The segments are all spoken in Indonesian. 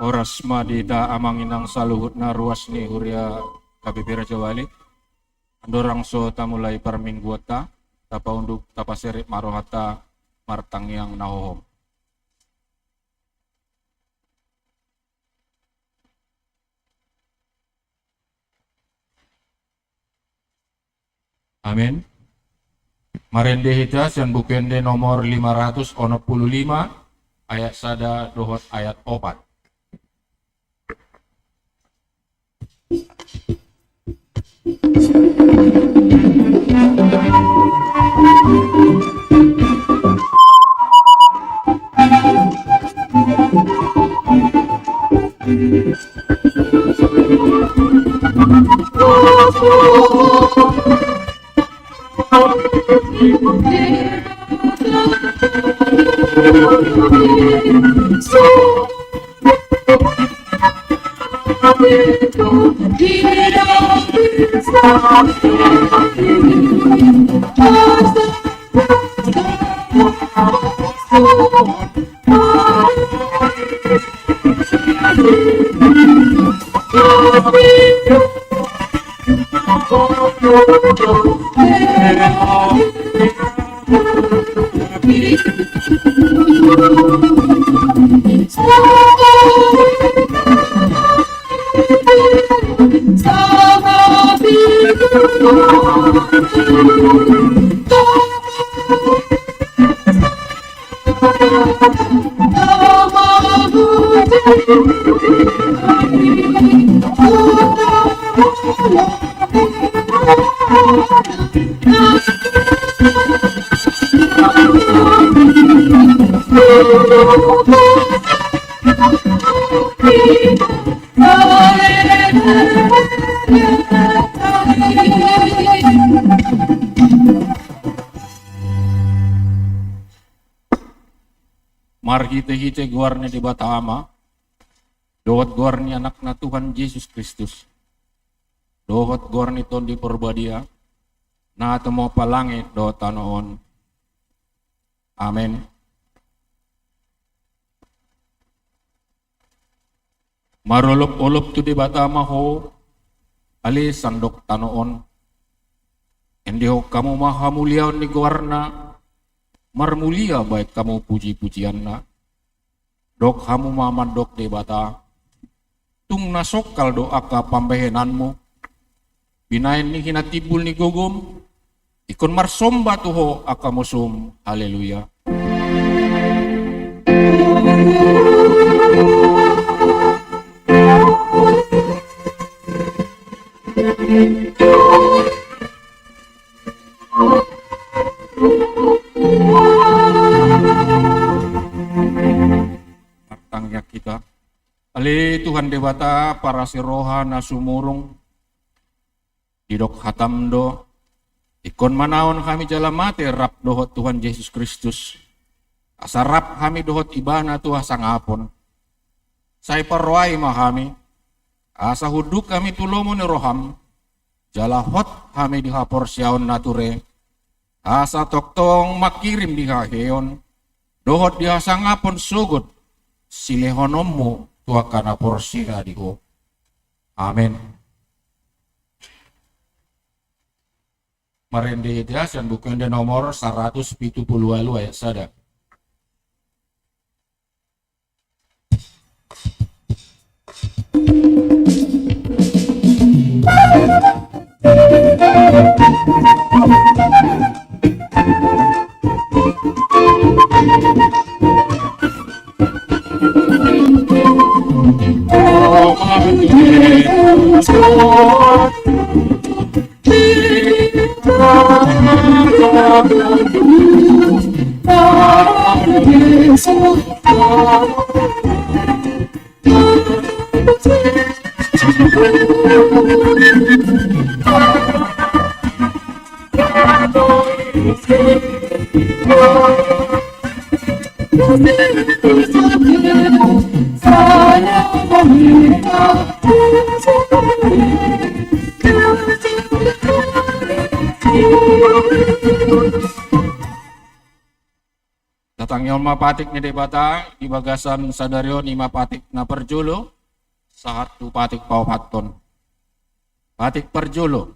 Oras madita amanginang saluhut na ruas ni Huria Kabipira Jawali. Andorang so tamulay parmingguat ta, tapaunduk tapasirit marohata martang yang nahohom. Amin. Marende hita sian bukende nomor 565 ayat sada dohot ayat 4. Mari kita guarnya di Batama, dohot guarnya anak na Tuhan Yesus Kristus, dohot guarnya ton di Purbadia, na temo palangit dohot tanoon. Amin. Marulop-ulop tu di Batama ho, ali sandok tanoon, endi ho kamu maha mulia ni guarna, marmulia baik kamu puji-pujian na. Dok hamu maman dok de bata. Tung nasokal doa ka pambehenanmu. Binain ni hinatibul ni gogom. Ikon marsomba tuho akamusum. Haleluya. Tangnya kita. Ali Tuhan Dewata para siroha na sumurung didok hatamdo ikon manaon kami jalamate rap dohot Tuhan Yesus Kristus asarap kami dohot ibana tuha sangapon say parwai mahami asa huduk kami tulomo ni roham jalahot kami dihapor siaon nature asa toktong makirim dihaheon dohot diha sangapon sugod silehonommu tuakana porsira diho. Amin. Marende hitias dan bukende nomor 170 ayat sada. Batang yon mapatik ni debata di bagasan sadario ni mapatik na perjulo saat tu patik paupaton. Patik perjulo.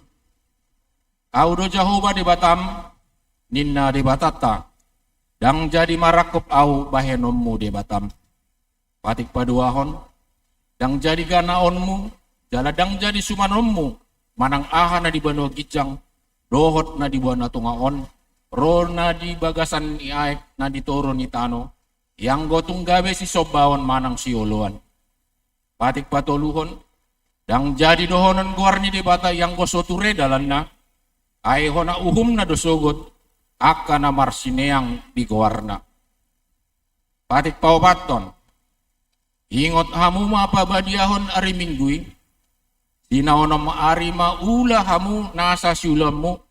Audo Jehovah di Batam ninna di Batata. Dang jadi marakop au bahenommu di Batam. Patik paduahon. Dang jadi ganaonmu. Jala dang jadi sumanommu. Manang aha na di bano gijang. Dohot na di buana tungaon. Ro na di bagasan iaek na di toro ni tano. Yang gotong gabe si sobawan manang si uluan. Patik patoluhon. Dang jadi dohonon guar ni di bata yang gosoture dalan na. Ay hona uhum na dosogot. Aka na marsineang di guarna. Patik paupaton. Ingot hamu mapabadiahon ari minggui. Dinaonom ari maula hamu nasa siulammu.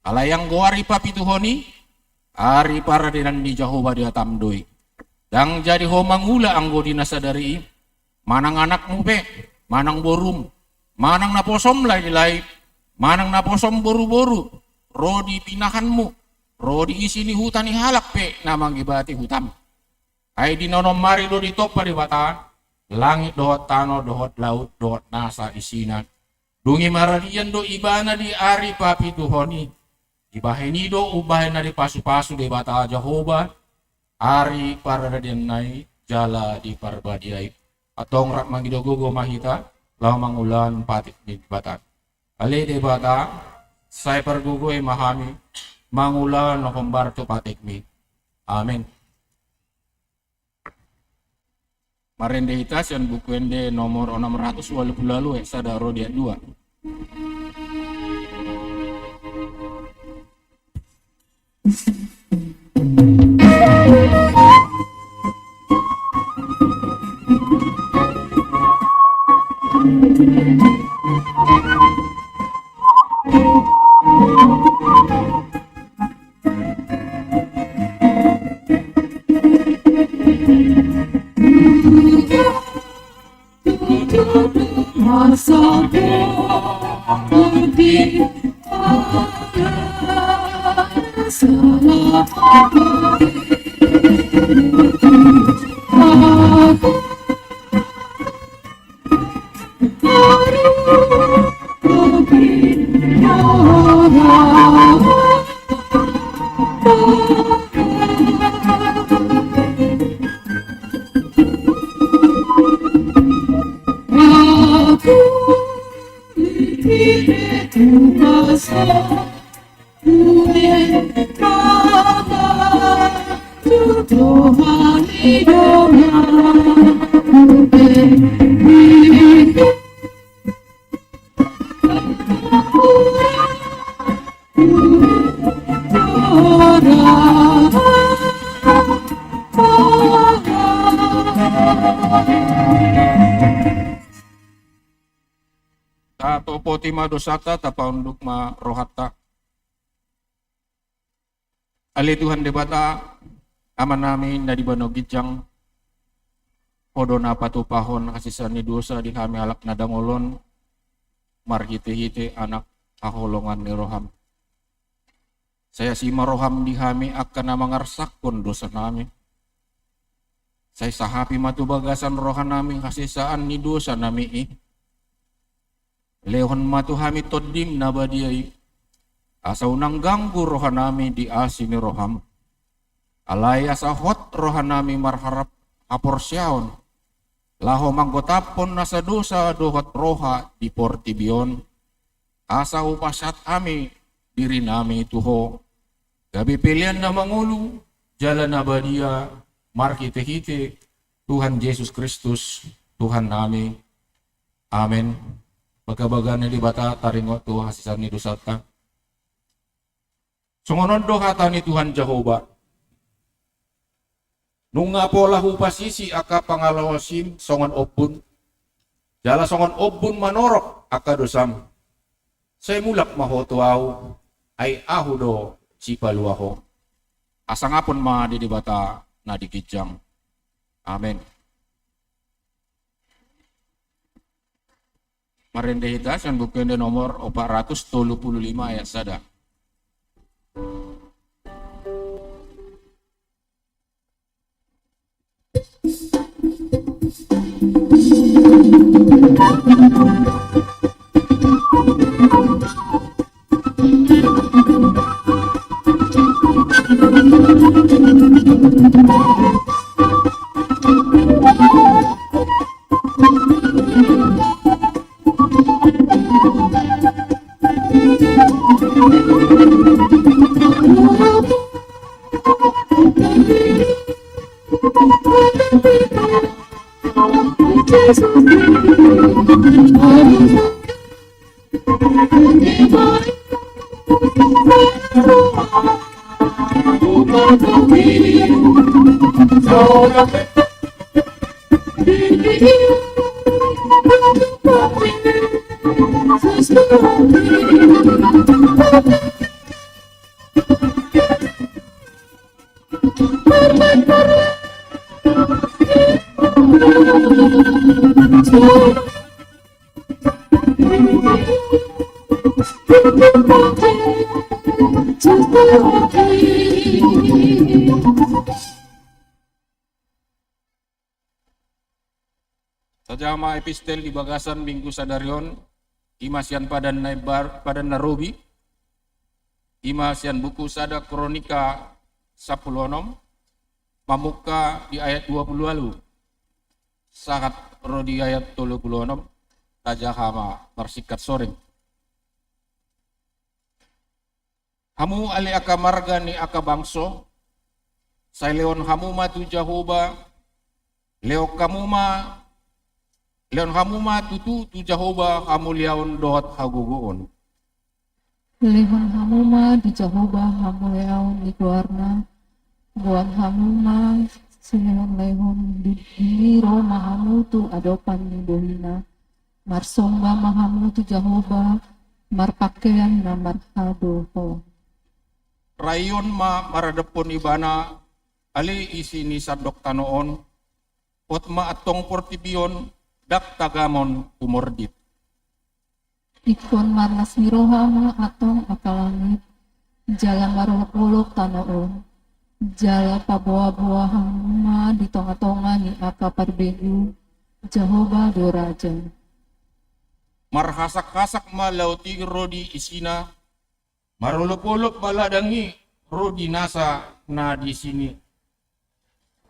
Alayang goari papituhoni. Ari para dinan di Jehovah di atamdoi. Dang jadi homang ula anggo dinasadari. Manang anakmu pe. Manang borum. Manang naposom lai. Manang naposom boru-boru. Rodi pinahanmu. Rodi isini hutan ihalak pe. Namang ibati hutam. Ay dinonom mari do ditopa di bata. Langit dohot tano, dohot laut, dohot nasa isinan. Dungi maradian do ibana di ari papi tuhoni. Ibaheni do ubahin na di pasu-pasu di bata Jehovah. Ari paradian nai jala di parbadiay. Atong rak magidogogo mahita. Lau mangulan patik di bata. Ali di bata. Saya pergugoy mahami. Mangulan no kumbarto patik mi. Amen. Marende hitas yang buku ende nomor 680 lalu sadaro dia 2. Masa putih Potima dosata tapaunduk ma rohata. Ali Tuhan debata aman namin na di bano gijang. Podo na patupahon kasisan ni dosa di kami alak na dangolon. Marhite-hite anak kaholongan ni roham. Saya si maroham di kami akan na mangarsakon dosa namin. Saya sahapi matubagasan rohan namin kasisaan ni dosa namin Lehon matuhami todim nabadiay. Asaw nang ganggu rohanami di asini roham. Alay asahot rohanami marharap aporsyaon. Laho manggotapon nasa dosa dohot roha di portibion. Asa upasat ami diri nami tuho. Gabi pilihan na mangulu. Jalan nabadia marhite-hite. Tuhan Yesus Kristus Tuhan nami. Amen. Pagkabagan ni bata taringot tu hasisan ni dosata. Sungonon do kata ni Tuhan Jehovah. Nung nga po lahu pasisi aka pangalawasin songon obun. Jala songon obun manorok aka dosam. Say mulak mahotuaw ay ahu do si paluaho. Asa nga pon ma di bata na dikijang. Amen. Marendehitas yang buku yang nomor 435 ayat sada. Sajama epistel di bagasan minggu sadarion, imasian padan narobi, imasian buku sada kronika 10 pamuka di ayat 20 lalu, sahat rodi ayat 36, tajahama bersikat soreng. Hamu ali aka marga ni aka bangso, say leon hamu matu Jahoba, leon hamuma tutu tu Jahoba hamu liaon dohot haguguon. Lehon hamuma di Jahoba hamu leaon di guarna. Buan hamuma lehon di miro mahamu tu adopan ni bohina. Marsomba mahamu tu Jahoba marpakaian na marhadoho. Rayon maradepon ibana ali isi ni sadok tanoon. Otma atong portibion dak tagamon umordit. Ikon marnas miroha ma atong akalangit, jala marulok-ulok tanoon, jala pabuah-buahang ma di tonga-tonga ni aka parbegu, Jahoba do raja. Marhasak-hasak ma lauti rodi isina, marulok-ulok baladangi rodi nasa na di sini.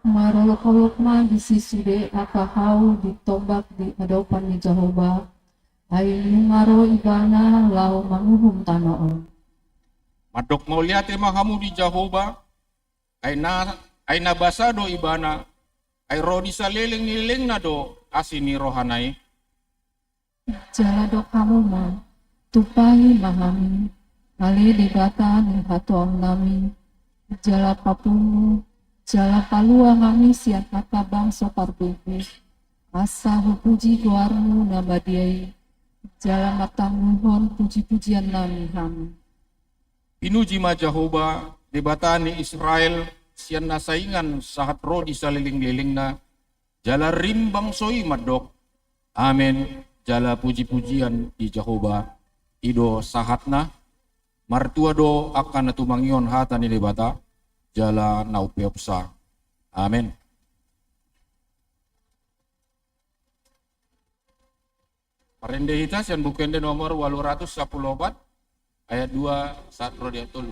Marulok-ulok ma di sisude aka hau ditombak di adopan ni Jahoba, ay ngaro ibana lau manguhum tanoon. Madok mauliate mahamu di Jahoba, ay nabasa do ibana, ay rodi sa leleng-leleng na do asini rohanay. Jala dok kamu ma, tupahi mahami, ali dibata ni hatuang nami, jala papungu, jala palua kami sian aka bangso parbebe, asa hupuji guarmu nabadiai, jala matanguhon puji-pujian nami kami. Pinuji ma Jahoba, debata ni Israel, sian nasaingan sahat rodi sa liling-liling na, jala rimbang soi madok. Amen. Jala puji-pujian di Jahoba, ido sahatna, martua do akan natumangion hata ni debata, jala naupeopsa. Amen. Parende hita sian bukende nomor 814 ayat 2 saat rodia tolu.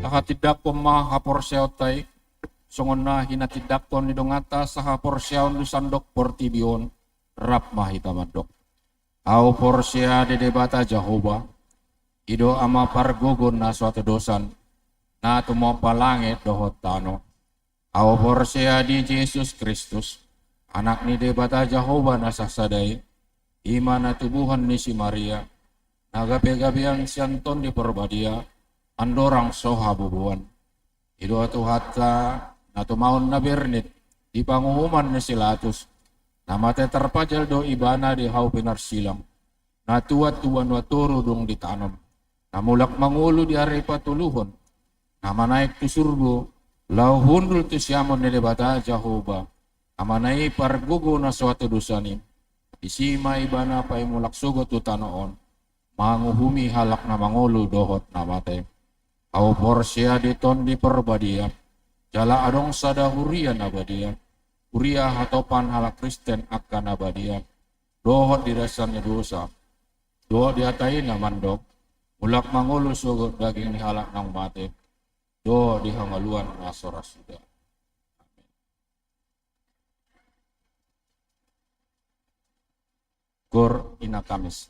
Nakatidak ko mahaporsyaw tay, songon na hinatidak ko ni dongata sa haporsyaw ni sandok portibion, rap mahitamadok. Aw porsya de debata Jehova, ido ama pargogon na suatu dosan, na tumapa langit dohot tano. Aw porsya di Jesus Kristus, anak ni debata Jehova na sasaday, ima na tubuhan ni si Maria, nagabi-gabi ang siyanton di perbadia, andorang soha bubuan. Ido atu hatta na tumaon na bernit, di panguhuman ni silatus, na mate terpajal do ibana di hau pinarsilang, na tuat-tuan waturo dong ditanam, na mulak mangulo di hari patuluhon, na manaik tu surgo, lau hundul tu siamon ni debata Jehova, na manai pargugo na suatu dosani, isima ibana pay mulak sugo tu tanoon, manguhumi halak na mangulo dohot na mate. Au porsya diton di perbadia, jala adong sada huria nabadia, huria hatopan halak Kristen akan nabadia, dohot dirasannya dosa, dohot diatai namandok, mulak mangulu sugut daging ni halak nang mate, dohot dihangaluan nasora sudah. Gor ina Kamis.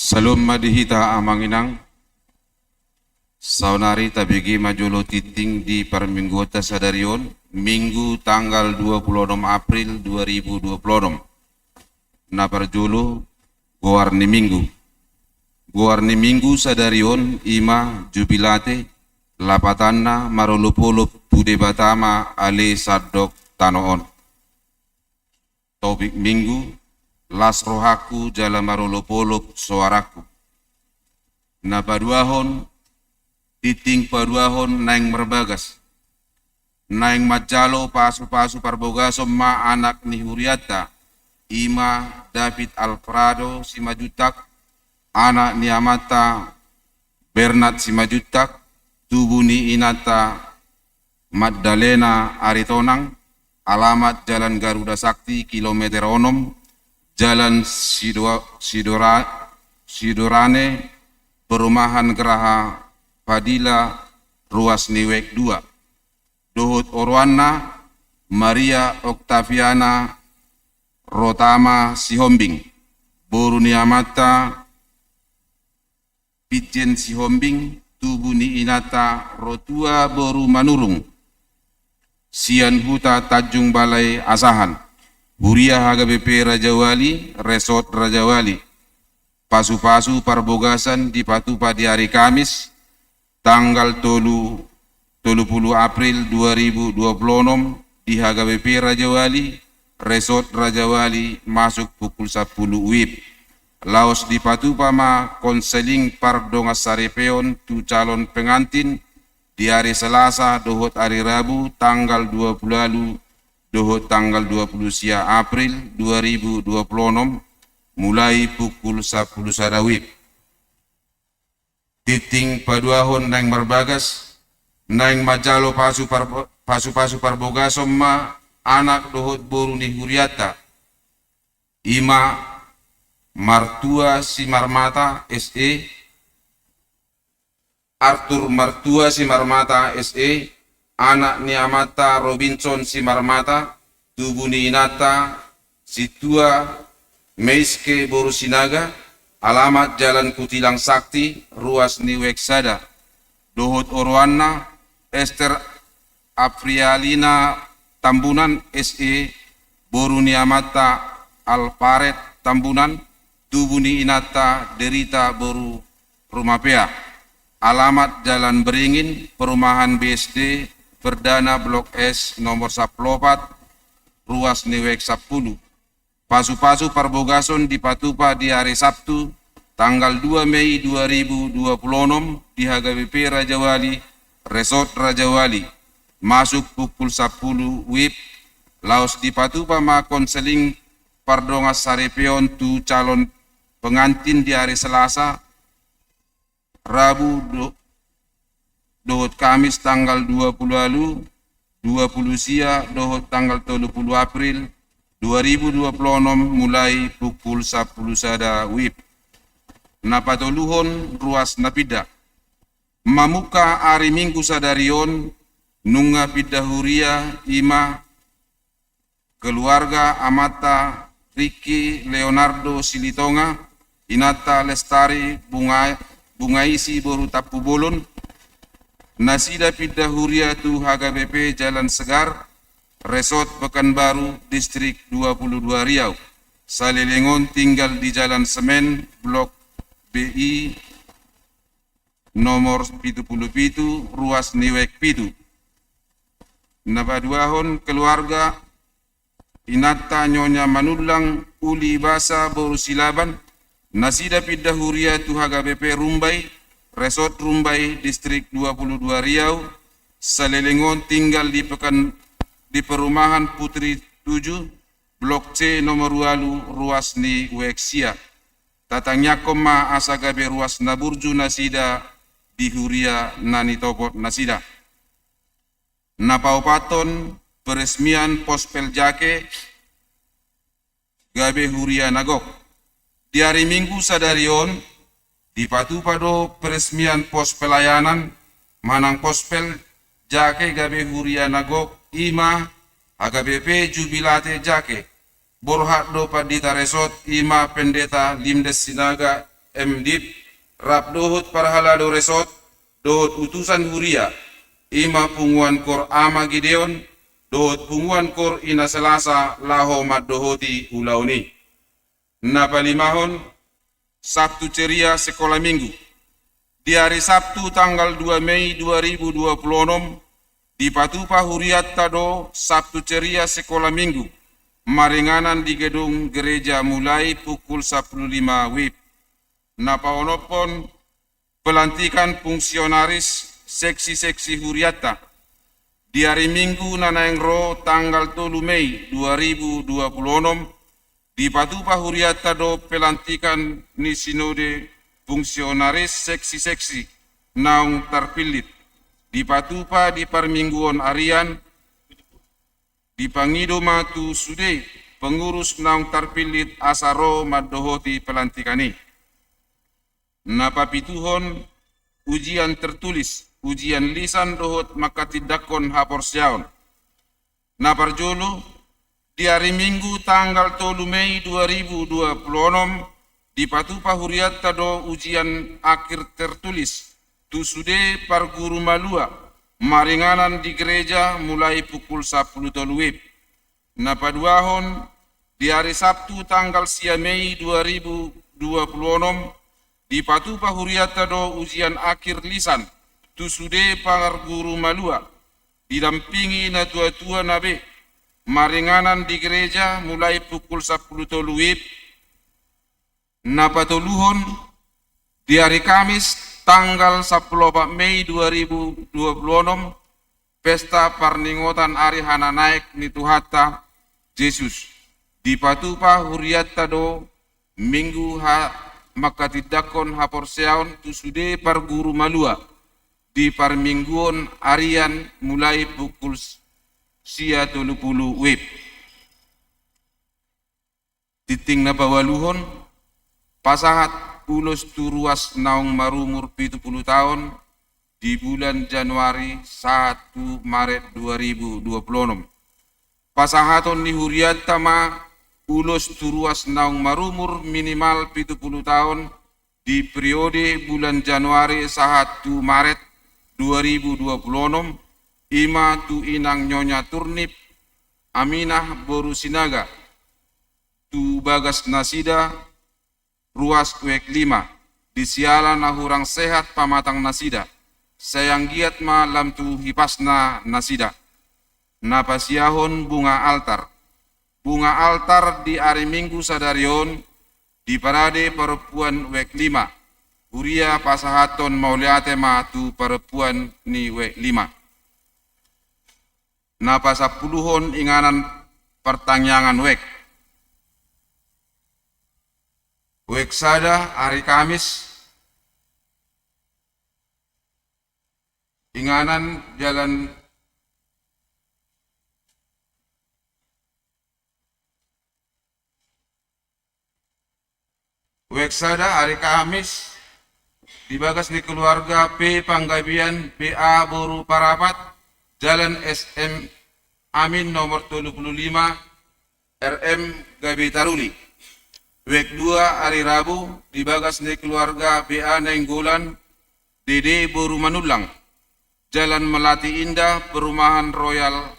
Salum madihita amanginang saunari tabigi majulo titing di permingguota sadarion Minggu tanggal 26 April 2026 na perjulu goarni minggu sadarion ima jubilate lapatanna marulupulup bude batama ale sadok tanoon topik minggu las rohaku jala marulupulup suaraku na paduahon titing paduahon naing merbagas naing majalo pasu-pasu parbogaso ma anak ni Huriata ima David Alfredo si majutak anak ni Amata Bernard si majutak tubuh ni Inata Magdalena Aritonang alamat Jalan Garuda Sakti kilometer onom Jalan Sidorane Perumahan Geraha Padila Ruas Niwek 2 Dohut Orwana Maria Oktaviana Rotama Sihombing Boru Niamata Pijen Sihombing tubuh ni Inata Rotua Boru Manurung Sian Huta Tanjung Balai Asahan Huria HGBP Rajawali Resort Rajawali Pasu-pasu Parbogasan di Patupa di hari Kamis tanggal 30 April 2026 di HGBP Rajawali Resort Rajawali masuk pukul 10 WIB. Laos di Patupama konseling pardongas sarepeon tu calon pengantin di hari Selasa dohot hari Rabu tanggal 20 lalu dohot tanggal 20 sia April 2026 mulai pukul 10 sadawib. Titing paduahon naing marbagas naing majalo pasu-pasu parbogasom ma anak dohot boru ni Huriata ima Martua si Marmata SE Arthur Martua si Marmata SE anak ni Amata Robinson si Marmata tubuh ni Inata Situa Meiske Boru Sinaga alamat Jalan Kutilang Sakti Ruas Niweksada Dohot Orwana Esther Afrialina Tambunan SE Boru ni Amata Alparet Tambunan tubuh ni Inata Derita Boru Rumapea alamat Jalan Beringin Perumahan BSD Perdana Blok S nomor 14 Ruas Niwek 10 pasu-pasu parbogason di Patupa di hari Sabtu tanggal 2 Mei 2026 di HGBP Rajawali Resort Rajawali masuk pukul 10 WIB. Laos di Patupa ma konseling pardongas sarepeon tu calon pengantin di hari Selasa, Rabu, dohot Kamis tanggal 20 lalu, 20 sia, dohot tanggal 30 April 2026 mulai pukul 10 sada WIB. Napatoluhon ruas napida. Mamuka hari Minggu sadarion nunga pidahuria ima keluarga Amata Ricky Leonardo Silitonga Inata Lestari Bungaisi Boru Tapu Bolon Nasida Pidahuria tu HGBP Jalan Segar Resort Pekanbaru Distrik 22 Riau Salelengon tinggal di Jalan Semen Blok BI nomor 77 Ruas Niwek Pitu. Nabaduahon keluarga Inata Nyonya Manulang Uli Basa Boru Silaban Nasida Pidahuria tu HGBP Rumbai Resort Rumbai Distrik 22 Riau Salelengon tinggal di perumahan Putri 7 Blok C nomor 2 Ruas Ni Weksia Tatangnya koma asagabe Ruas Naburju Nasida di Huria Nani Topot Nasida Napaupaton peresmian Pospel Jake Gabe Huria Nagok di hari Minggu sadarion di Patupado peresmian pos pelayanan Manang Pospel Jake Gabe Huria Nagok ima HGBP Jubilate Jake Borhak do Padita Resort ima Pendeta Limdes Sinaga Dip rap dohot parhala do resot dohot utusan huria ima punguan kor ama Gideon dohot punguan kor ina selasa laho dohoti ulauni. Na palimahon Sabtu ceria sekolah minggu. Di hari Sabtu tanggal 2 Mei 2026 di Patupa Huriat Tado Sabtu ceria sekolah minggu. Maringanan di gedung gereja mulai pukul 15 WIB. Napaonopon pelantikan fungsionaris seksi-seksi Huriata. Di hari Minggu Nanaengro tanggal 3 Mei 2026 di Patupa Huriata do pelantikan ni sinode fungsionaris seksi-seksi naung terpilih. Di Patupa di Parmingguon Arian di Pangido Matu Sude pengurus naung terpilih asaro madohoti pelantikani. Napapituhon ujian tertulis, ujian lisan dohot makatidakon haporsiaon. Naparjolo di hari Minggu tanggal 3 Mei 2026 di Patupa Huriat Tado ujian akhir tertulis tusude par guru malua maringanan di gereja mulai pukul 10 WIB. Napaduahon di hari Sabtu tanggal 10 Mei 2026 di Patupa Huriat Tado ujian akhir lisan tusude par guru malua didampingi na tua-tua nabe maringanan di gereja mulai pukul 10 WIB. Napatuluhon di hari Kamis tanggal 10 Mei 2026 pesta parningotan Ari Hana Naik Nituhata Yesus di Patupa Huriat Tado Minggu makatidakon haporseaon tusude par guru malua di Parmingguon Arian mulai pukul 30 WIB. Titing napawaluhon pasahat ulos turuas naung marumur 70 tahun di bulan Januari 1 Maret 2026. Pasahaton ni Huriat Tama ulos turuas naung marumur minimal 70 tahun di periode bulan Januari 1 Maret 2026 ima tu inang Nyonya Turnip Aminah Borusinaga tu Bagas Nasida ruas wek 5 di siala nahurang sehat pamatang nasida sayang giat ma lam tu hipasna nasida. Napasiahon bunga altar di hari Minggu sadarion di parade perempuan wek 5 Huria pasahaton mauliate ma tu perempuan ni wek 5. Napasapuluhon inganan pertanyaan wek Weksada hari Kamis inganan jalan Weksada hari Kamis dibagas di keluarga P Panggabian PA Boru Parapat Jalan SM Amin nomor 35 RM Gabi Taruli. Wek 2 hari Rabu dibagas di keluarga BA Nenggolan DD Boru Manulang Jalan Melati Indah Perumahan Royal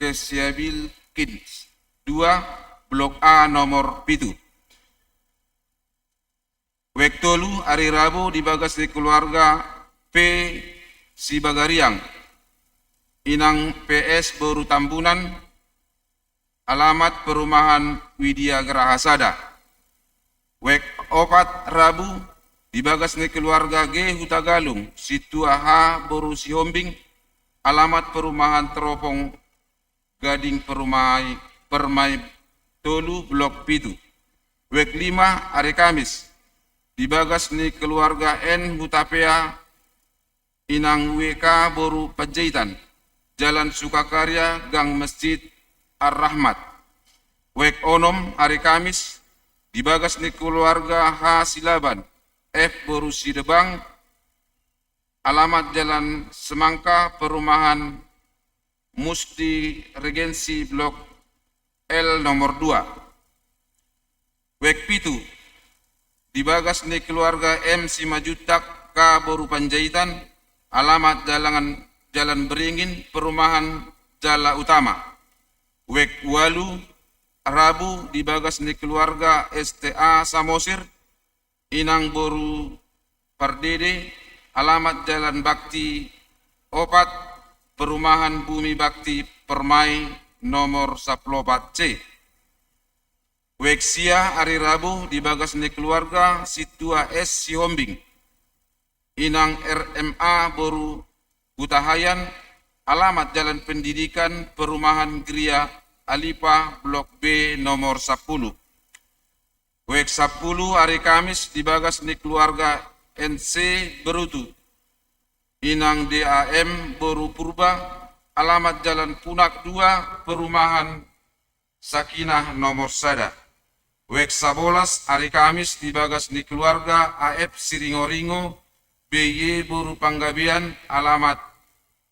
Kesiabil Kids 2 Blok A nomor 7. Wek 3 hari Rabu dibagas di keluarga P Sibagariang Inang PS Boru Tambunan alamat perumahan Widya Grahasada. Wek 4 Rabu dibagas ni keluarga G Hutagalung Situa H Boru Sihombing alamat perumahan Teropong Gading Permai Tolu Blok Pitu. Wek 5 hari Kamis dibagas ni keluarga N Hutapea Inang WK Boru Panjaitan Jalan Sukakarya Gang Masjid Ar-Rahmat. Wek 6 hari Kamis dibagas ni keluarga H Silaban F Boru Sidebang alamat Jalan Semangka Perumahan Musti Regensi Blok L nomor 2. Wek 7 dibagas ni keluarga M. Simajutak K. Boru Panjaitan, alamat Jalan Beringin, Perumahan Jala Utama. Wek Walu Rabu dibagas ni keluarga STA Samosir, Inang Boru Pardede, alamat Jalan Bakti Opat, Perumahan Bumi Bakti Permai nomor 14 C. Weksia hari Rabu dibagas ni keluarga Situa S. Sihombing, Inang RMA Boru Kutahayan, alamat Jalan Pendidikan Perumahan Gria Alipa Blok B nomor 10. Wek 10 hari Kamis dibagas ni keluarga NC Berutu, Inang DAM Boru Purba, alamat Jalan Punak 2 Perumahan Sakinah nomor 1. Wek 11 hari Kamis dibagas ni keluarga AF Siringoringo BY Boru Panggabian, alamat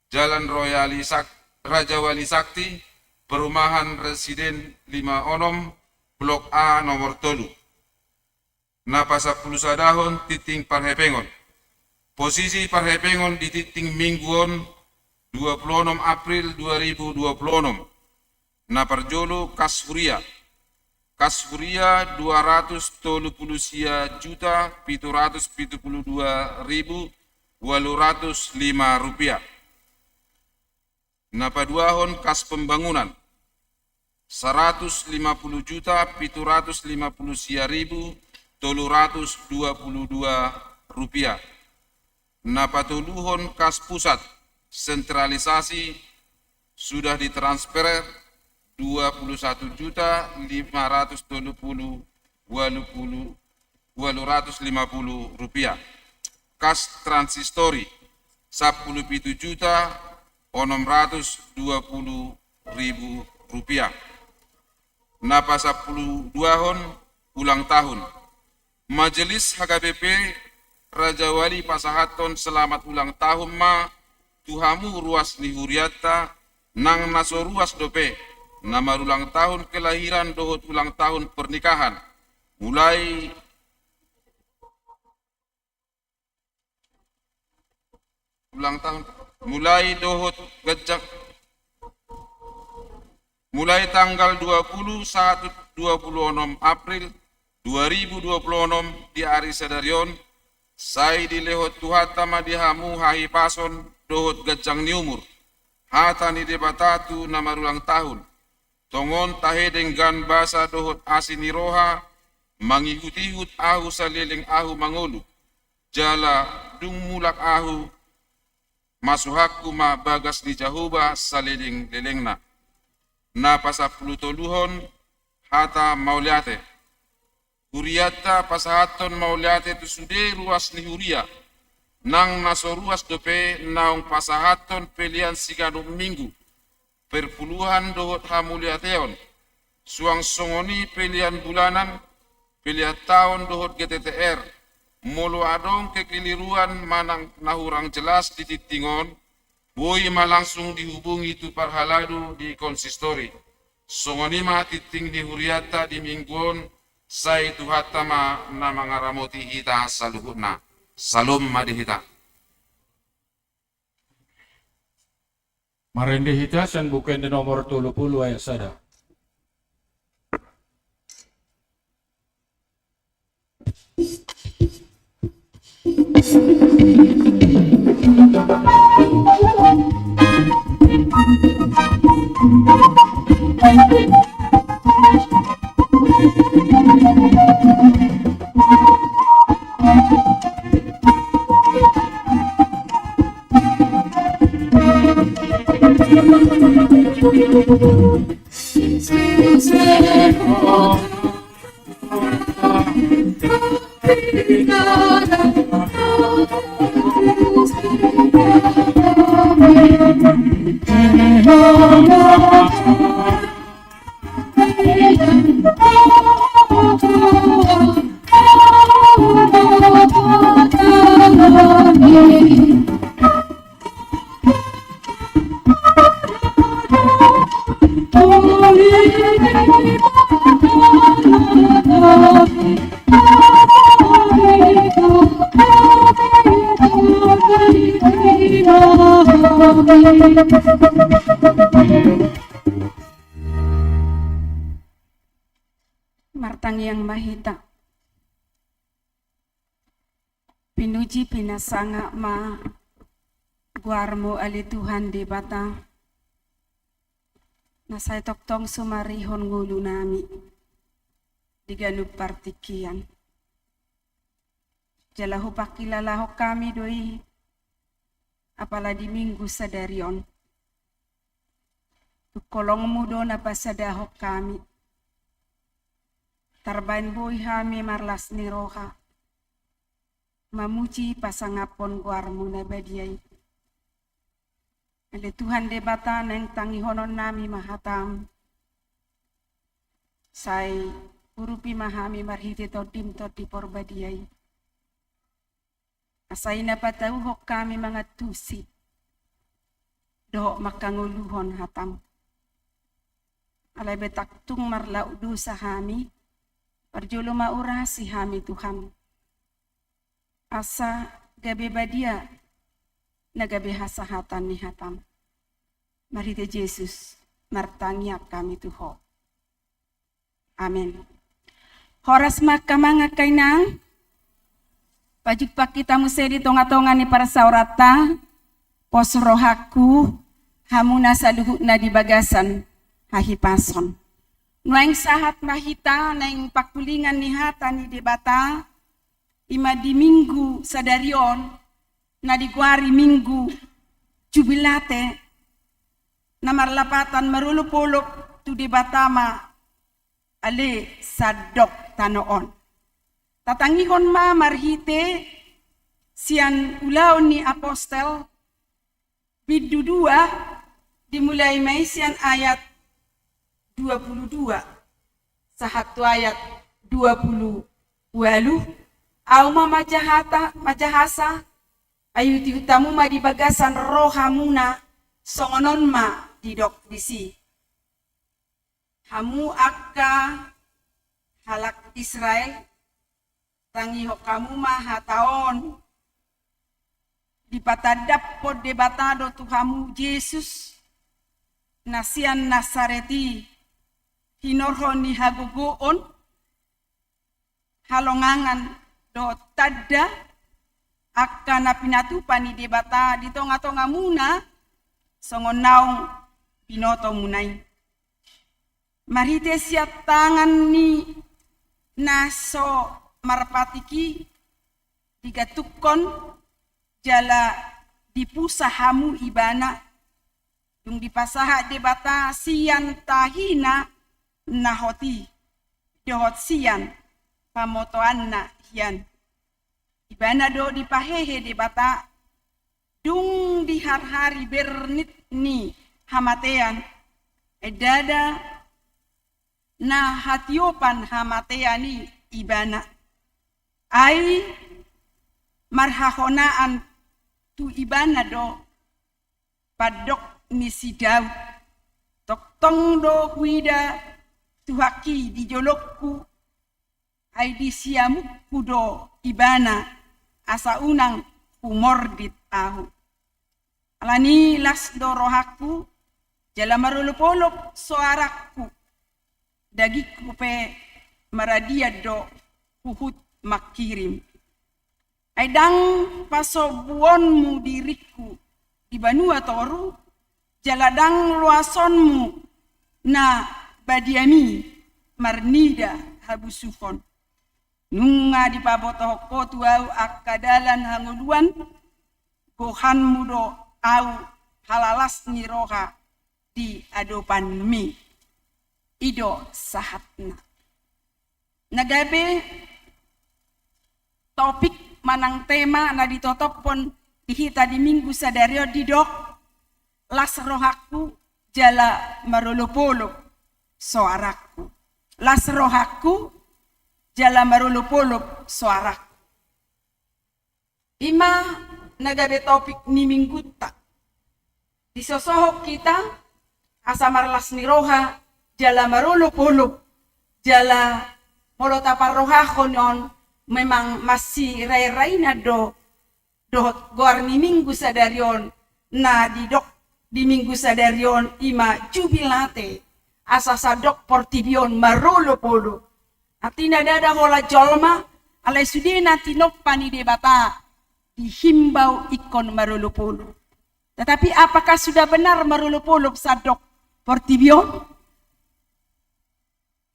Jalan Raja Wali Sakti, Perumahan Residen 5 Onom, Blok A nomor 3. Napa 10 sadahon titing Parhepengon. Posisi Parhepengon di titing Mingguon 26 April 2026. Naparjolo Kasfuria 230 juta 772.805 rupiah. Napaduahon kas pembangunan 150 juta 750.322 rupiah. Napatuluhon kas pusat sentralisasi sudah ditransfer 21 juta 530.850 rupiah. Kas transistori 10 juta 620.000 rupiah. Napa 10 duahon ulang tahun. Majelis HKBP Raja Wali Pasahaton selamat ulang tahun ma tuhamu ruas nihuriata nang naso ruas dope. Nama ulang tahun kelahiran dohot ulang tahun pernikahan. Mulai dohot gajak mulai tanggal 26 April 2026 di hari Sedarion sai di lehot tuhata madihamu hahi pason dohot gajang ni umur hata ni debatatu nama ulang tahun tongon tahe dengan basa dohot asini roha mangihut-ihut ahu saliling ahu mangolu jala dung mulak ahu masuhaku ma bagas di jahuba saliling lelengna. Napa 10 toluhon hata mauliate. Huriata pasahaton mauliate tu sude ruas ni huria. Nang naso ruas dope naung pasahaton pelian sigadong minggu. Perpuluhan dohot hamuliateon. Suang songoni pelian bulanan, pelian tahun dohot GTTR. Molo adong kekeliruan manang nahurang jelas di titingon. Boy malangsung dihubungi tu parhaladu di konsistori. Songoni ma titing di huriata di mingguon. Sai tu hatama na mangaramoti hita saluhutna. Salom madihita. Marindi hita san bukan di nomor 30 ayat sada. Oh Martang yang mahita pinuji pinasanga ma guarmo ali Tuhan di bata nasay toktong sumarihon ngulu nami di ganub partikian jalahu pakilalaho kami doi apalagi minggu sadarion kolong mudo na pasadahok kami tarbain boy hami marlas ni roha mamuji pasangapon guarmo na badiay ale Tuhan de bata nang tangihonon nami mahatam say urupi mahami marhiti todim todi porbadiay asay na patauhok kami mga tusi dohok makanguluhon hatam alay betaktung marlaudu sa hami parjulo maurasi hami Tuhan asa gabi badia na gabi hasahatan ni hatam marite Jesus martangyak kami Tuho amen. Horas makamanga kainang pajukpak kita musedi tonga-tonga ni para saurata pos rohaku hamuna saluhut na di bagasan hahipason nuaing sahat mahita naing pakulingan ni hata ni debata ima di minggu sadarion na di guari minggu jubilate na marlapatan marulupulok tu debatama ale sadok tanoon tatangihon ma marhite sian ulaw ni apostel biddu 2 dimulai may sian ayat 22 sahatu ayat 20 walu auma majahasa ayuti utamu ma di bagasan rohamuna songonon ma didok disi hamu akka halak Israel tangiho kamu ma hataon dipatadap pod debatado tuhamu Yesus nasian Nasareti hinorhon ni haguguon halongangan do tadda akka na pinatupan ni debata di tonga-tonga muna songon naong pinoto munay marite siat tangan ni naso marpatiki digatukon jala dipusahamu ibana yung dipasaha debata siyan tahina nahoti dohot siyan pamotoan na hiyan ibana do dipahehe debata dung dihar-hari bernit ni hamatean edada na hatiopan hamateani ibana ay marhahonaan tu ibana do padok ni si Daud toktong do huida tuhaki di jolokku ay di siamukku do ibana asa unang umordit ahu alani las do rohaku jala marulupolok soarakku dagikku pe maradia do huhut makirim aidang pasobuonmu diriku di banua toru jaladang luasonmu na badiami marnida habusufon nunga di pabotoh kotu au akadalan hanguluan gohanmu do au halalas ni roha di adopan mi ido sahatna nagabe topik manang tema na ditotopon dihita di minggu sadario didok las rohaku jala marulupuluk soaraku las rohaku jala marulupuluk soaraku ima nagabe topik ni minggu tak disosohok kita asa marlas ni roha jala marulupuluk jala molotapar rohahon on memang masih rai-rai na do dohot goar ni minggu sadarion na di minggu sadarion ima jubilate asa sadok portibion marolo polo atina dada hola jolma alai sudena tinopani debata dihimbau ikon marolo polo. Tetapi apakah sudah benar marolo polo sadok portibion?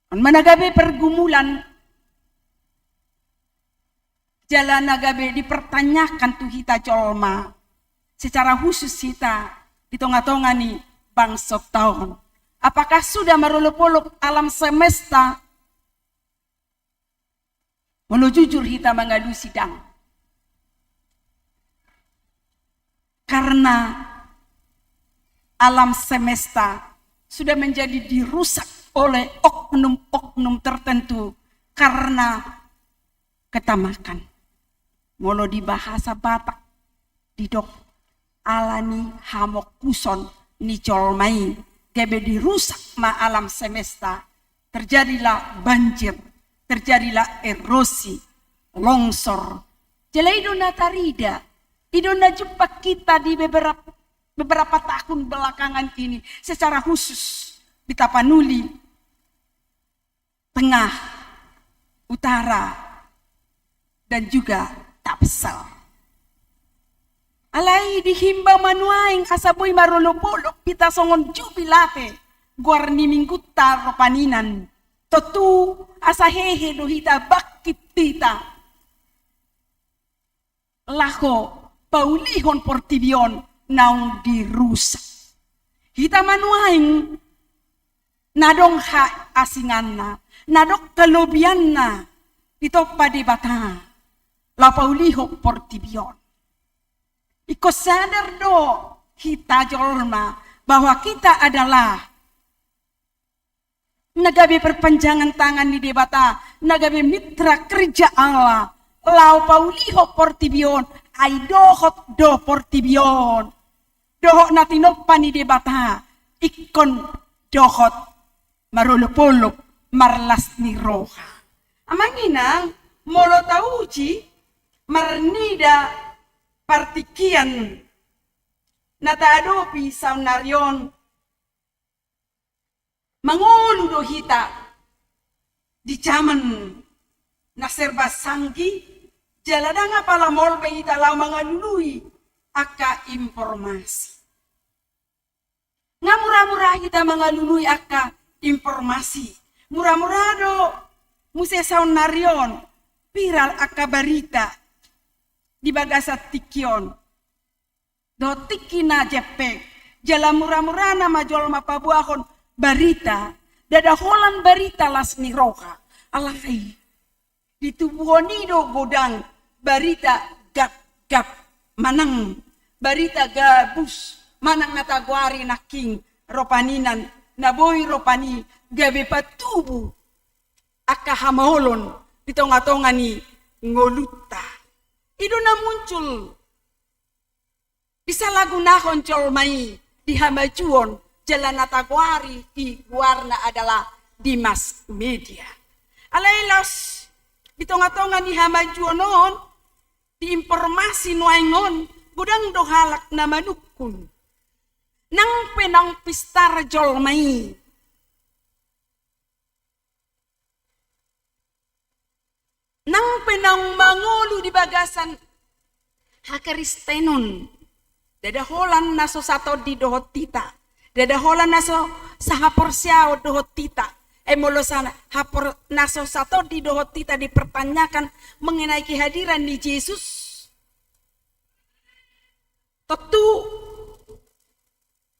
Managabe pergumulan jalan nagabe dipertanyakan tuh kita jolma secara khusus kita di tonga-tonga nih bangsa tahun. Apakah sudah marulupuluk alam semesta? Walau jujur kita mengadu sidang. Karena alam semesta sudah menjadi dirusak oleh oknum-oknum tertentu karena ketamakan. Molo di bahasa Batak didok alani hamok kuson ni colmai gebe dirusak ma alam semesta, terjadilah banjir, terjadilah erosi, longsor. Jela idona tarida, idona jumpa kita di beberapa tahun belakangan ini secara khusus di Tapanuli, Tengah, Utara, dan juga Tapsel. Alai dihimba manuaing asaboy marulupulok kita songon jubilate guarni minggutta ropaninan totu asahehe dohita bakit tita lako paulihon portibion naung dirusak kita manuaing nadong ha asinganna nadok kelobianna ditoppa di bata la pauliho portibion. Iko sadar do kita jolma bahwa kita adalah nagabe perpanjangan tangan di debata, nagabe mitra kerja Allah. Lau pauliho portibion, ay dohot do portibion. Dohot natinoppan di debata, ikon dohot marulupuluk marlas ni roha. Amanginang molo tauji marnida partikian nataadopi saunaryon mangulu do hita di zaman na serba sanggi jaladanga pala molbe hita lau mangalului aka informasi ngamura-mura hita mangalului aka informasi mura-mura do muse saunaryon viral aka barita di bagasat tikion do tikina jepe jala murah-murana majol mapabuahon barita dada holan barita las ni roha alai di tubuhoni do godang barita gap manang barita gabus manang natagwari naking ropaninan naboy ropani gabe patubu akahamolon di tonga-tonga ni ngoluta. Itu na muncul disalahgunakan colmai di hamajuon jalan natagwari di warna adalah di mass media. Alailas di tonga-tonga di hamajuon non di informasi nuaingon gudang dohalak na manukun nang penang pistar jolmai. Nang penang mangulu di bagasan hakaristenon dadaholan naso sato di dohot tita dadaholan naso sahaporsiao dohot tita molosana hapor naso sato di dohot tita dipertanyakan mengenai kehadiran di Yesus tentu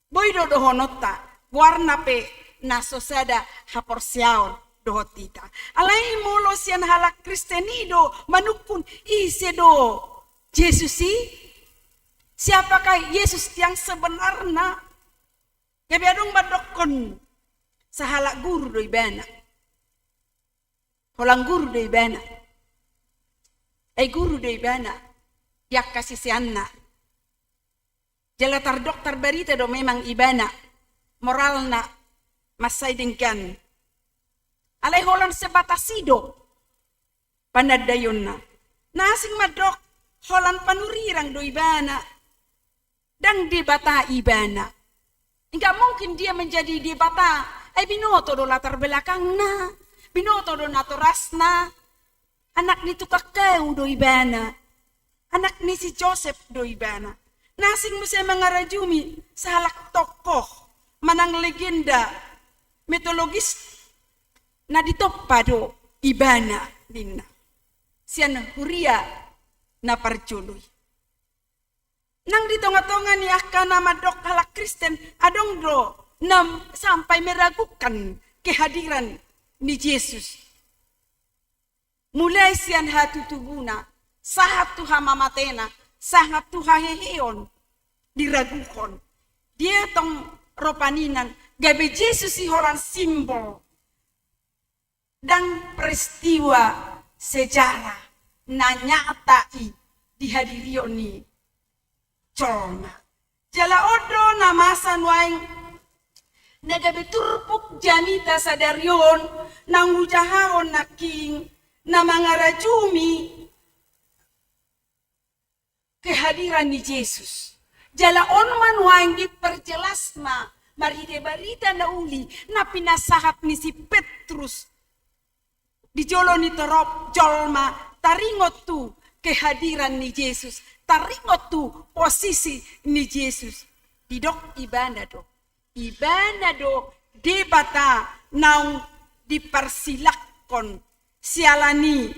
boido dohonota warna pe naso sada haporsiao dohotita. Alai molo sian halak kristenido manukun isedo Yesusi. Siapakah Yesus yang sebenarnya? Ya biadong badokon sa halak guru do ibana. Holang guru do ibana. Ay guru do ibana. Yak kasih sianna. Jalatar dokter berita do memang ibana. Moralna masay dengkan. Alay holan sebatasido panadayon na. Nasing madok holan panurirang do ibana dan debata ibana. Enggak mungkin dia menjadi debata. Binoto do latar belakangna, binoto do naturasna. Anak ni tukakau do ibana. Anak ni si Joseph do ibana. Nasing mo siya mga rajumi sa halak tokoh, manang legenda, mitologis na ditoppa do ibana din. Siya na huria na parjuloy. Nang ditonga-tonga ni akka na madok halak Kristen, adong do na sampai meragukan kehadiran ni Yesus. Mulai siyan hatutubuna, sahat tuha mamatena, sahat tuha heheon, diragukan. Dia tong ropaninan, gabe Yesus si horan simbol dan peristiwa sejarah na nyatai dihadirion ni Jolma. Jala odo na masan waing nagabe turpuk janita sadarion nang ujahahon na king na mga rajumi kehadiran ni Yesus. Jala on man waing diperjelas na maride barita na uli na pinasahat ni si Petrus di jolo ni torop Jolma taringot tu kehadiran ni Yesus. Taringot tu posisi ni Yesus. Didok ibana do. Ibana do debata nang dipersilakon sialani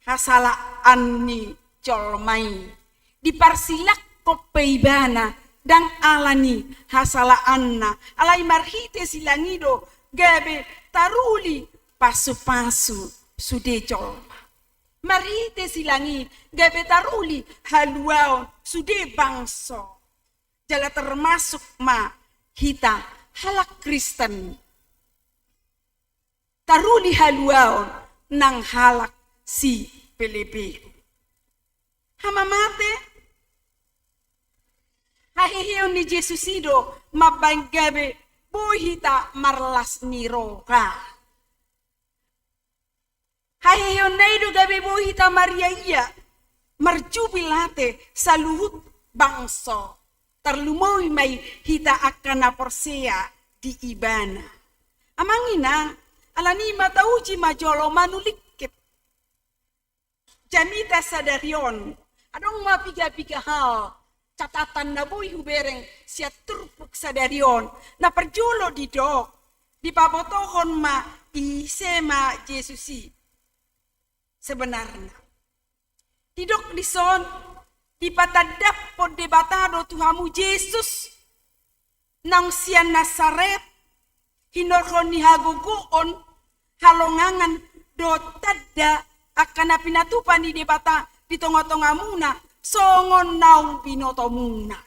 hasalaan ni Jolmai. Dipersilak ko peibana dan alani hasalaanna. Alay marhite silangido gabe taruli pasu-pasu sude Jolma. Marite silangi gabe taruli haluaon sude bangso. Jala termasuk ma hita halak Kristen. Taruli haluaon nang halak si Pilipi. Hamamate hahihiyon ni Jesus ido mabanggabe buhita marlas ni roka. Hahiyon na ido gabi buhita Maria iya, marjubilate sa luhut bangso. Tarlumoy may hita akan na porsia di ibana. Amangina, alani matauji majolo manulikit. Jamita sadarion, adong mapiga-piga hal, catatan na buhi hubereng siya turpuk sadarion, na perjulo di dok, di pabotohon ma isema Jesusi. Sebenarnya. Tidok di son, di patadap po debatado Tuhamu Yesus, nang siya Nazaret, hinorhon ni haguguon, halongangan do tadda, akan na pinatupan ni debata, di tonga-tonga muna, songon naung binoto muna.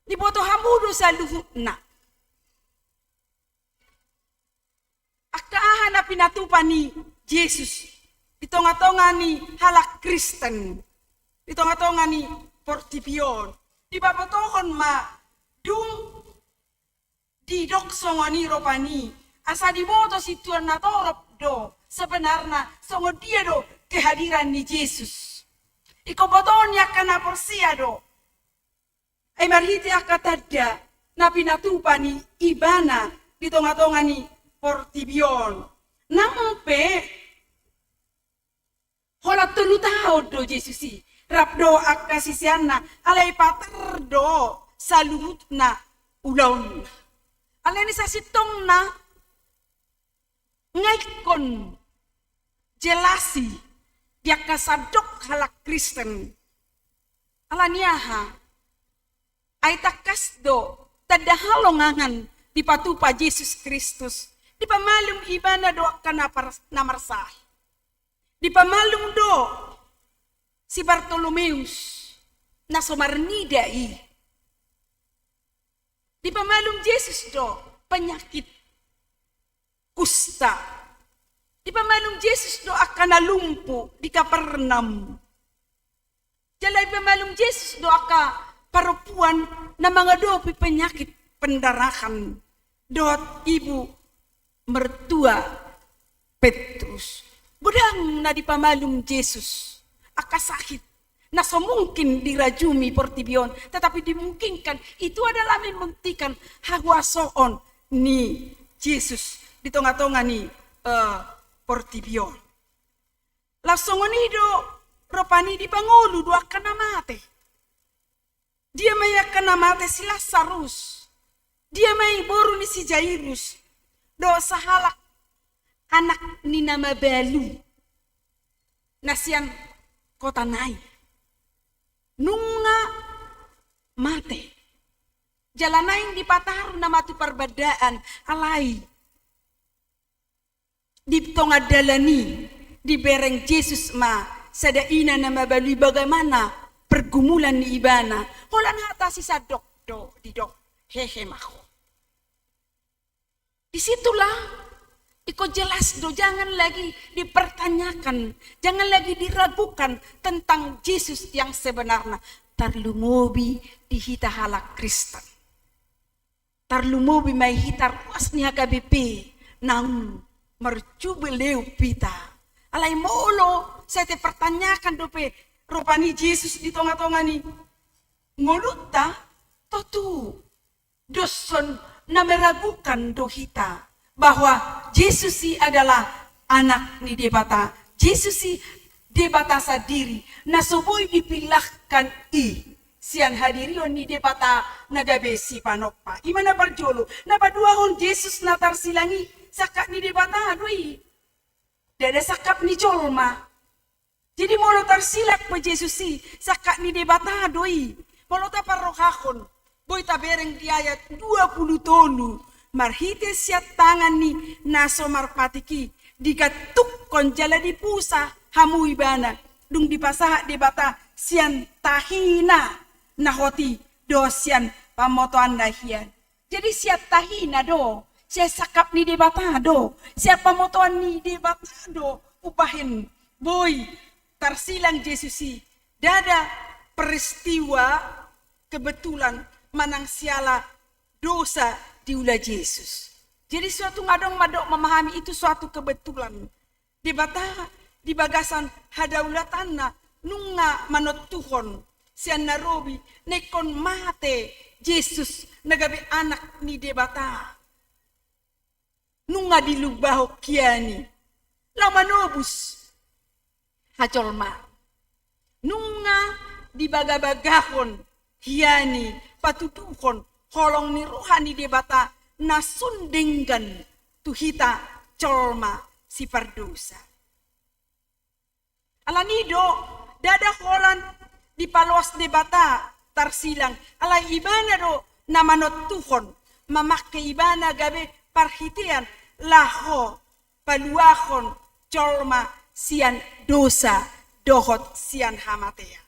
Di boto hamudo sa luhut na. Akaahan na pinatupan ni Yesus. Ditonga-tonga ni halak Kristen. Ditonga-tonga ni Portipion. Di babotohon ma dung didok songoni ropani. Asa diboto si Tuhan na torop do. Sebenarnya songo dia do kehadiran ni Yesus. Iko botohon ya kana porsia do. Marhiti akatadda na pinatupan ni ibana. Ditonga-tonga ni Portibion. Nampe hola tulu tao do Jesusi. Rapdo akasisiana alay pater do saluhut na ulawn. Alay ni sa sitong na ngaykon jelasi dia kasadok halak Kristen. Alaniaha ay takas do tadahalongangan di patupa Yesus Kristus. Di pamalum iba na do ka na marsah. Di pamalum do si Bartolomeus na sumarnida i. Di pamalum Yesus do penyakit kusta. Di pamalum Yesus do akan nalumpu di Kapernaum. Jalay pamalum Yesus do aka parupuan na mga dopi penyakit pendarahan. Dot ibu mertua Petrus. Budang na di pamalum Yesus. sakit. Nah, so mungkin dirajumi portibion, tetapi dimungkinkan itu adalah membuktikan hawasoon ni Yesus di tengah-tengah ni portibion. Langsung nido ropani di pangulu dua kena mate. Dia may kena mate si Lazarus. Dia may boru ni si Jairus. Do sahalak anak ni nama Balu. Nasian kota nai. Nunga mate. Jalanaing di pataru na matu perbedaan alai. Di tonga dalani di bereng Yesus ma sadaina nama Balu bagaimana pergumulan ni ibana. Holan hata si sadok do di dok hehe mako. Disitulah iko jelas do, jangan lagi dipertanyakan, jangan lagi diragukan tentang Yesus yang sebenarnya. Tarlumobi di hita halak Kristen. Tarlumobi may hitar was ni HKBP nang mercubeleu pita. Alay molo saya te pertanyakan dope rupani Yesus di tengah-tengah ni. Ngoluta totu doson na meragukan do hita bahwa Yesus adalah anak ni debata. Yesus debata sadiri. Na suboy dipilahkan sian hadirion ni debata nagabesi panokpa. Imana parjolo. Na paduahon Yesus na tarsilangi sakak ni debata doi. Dada sakap ni jolma. Jadi molo tarsilak pa Yesus sakak ni debata doi. Molo ta parrohahon. Boy tabereng di ayat 20 tolu. Marhite siat tangan ni naso marpatiki. Digatuk konjala di pusa hamu ibana. Dung dipasahak debata sian tahina. Nahoti do sian pamotoan dahian. Jadi siat tahina do. Siat sakap ni debata do. Siat pamotoan ni debata do. Upahin. Boy tarsilang Yesusi. Dada peristiwa kebetulan manang siala dosa diulah Yesus. Jadi suatu madong-madok memahami itu suatu kebetulan. Di bata, di bagasan hadaulatana nunga manot Tuhon sian narobi nekon mate Yesus nagabe anak ni debata. Nunga dilubaho kiani. Lamanobus hajolma. Nunga dibagabagahon hiani patutuhon holong ni rohani debata nasundinggan tuhita colma si pardosa. Alanido dada holan di palos debata tarsilang alay ibana do namanot tuhon mamakke ibana gabe parhitian laho paluahon colma sian dosa dohot sian hamatea.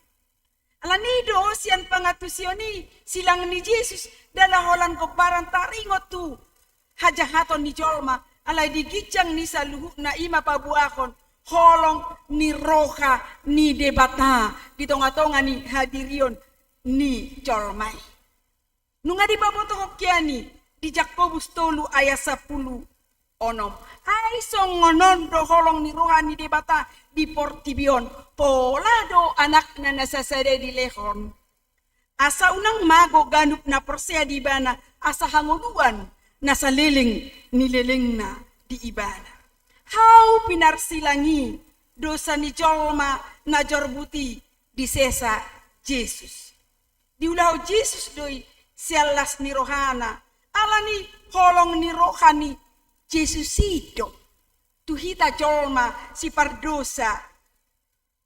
Alanido sian pangatusioni silang ni Yesus dala holan koparan taringot tu hajahaton ni jolma alay digicang ni saluhuk na ima pabuakon holong ni roha ni debata di tonga-tonga ni hadirion ni jolmai. Nunga di baboto hokiani di Jakobus tolu ayat 10 onom. Ay songonon do holong ni roha ni debata di portibion pola do anak na nasasade di lehon. Asa unang mago ganup na persea di ibana asa hanguluan nasa liling nililing na di ibana. How pinarsilangi dosa ni jolma na jorbuti di sesa Yesus. Diulah Yesus doi sialas ni rohana alani holong ni rohani Yesus itu tuhita jolma si pardosa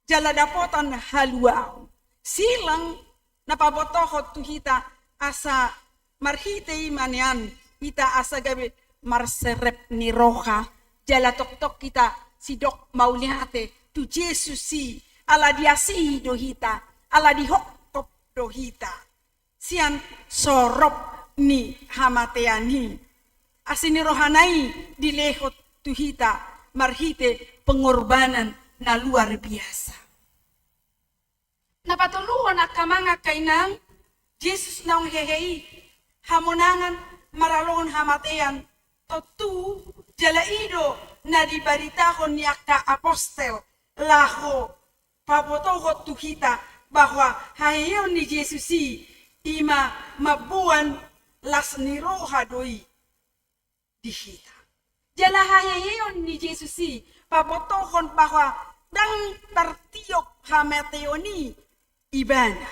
jala dapotan haluau silang napabotohot tuhita asa marhite imanian kita asa gabe marserep ni roha jala tok-tok kita sidok mauliate tu Yesus si ala diasi dohita ala dihokop dohita sian sorop ni hamateani asini rohanai dilehot tuhita marhite pengorbanan na luar biasa. Napatuluan at kamanga kainang Jesus naong hehei hamonangan maralon hamatean totu jalaido na dibaritahon ni akta apostel laho pabotohot tu hita bahwa hayon ni Yesusi ima mabuan las niroha doi di hita. Jala hayon ni Yesusi pabotohon bahwa dang tertiok hamateoni ibana.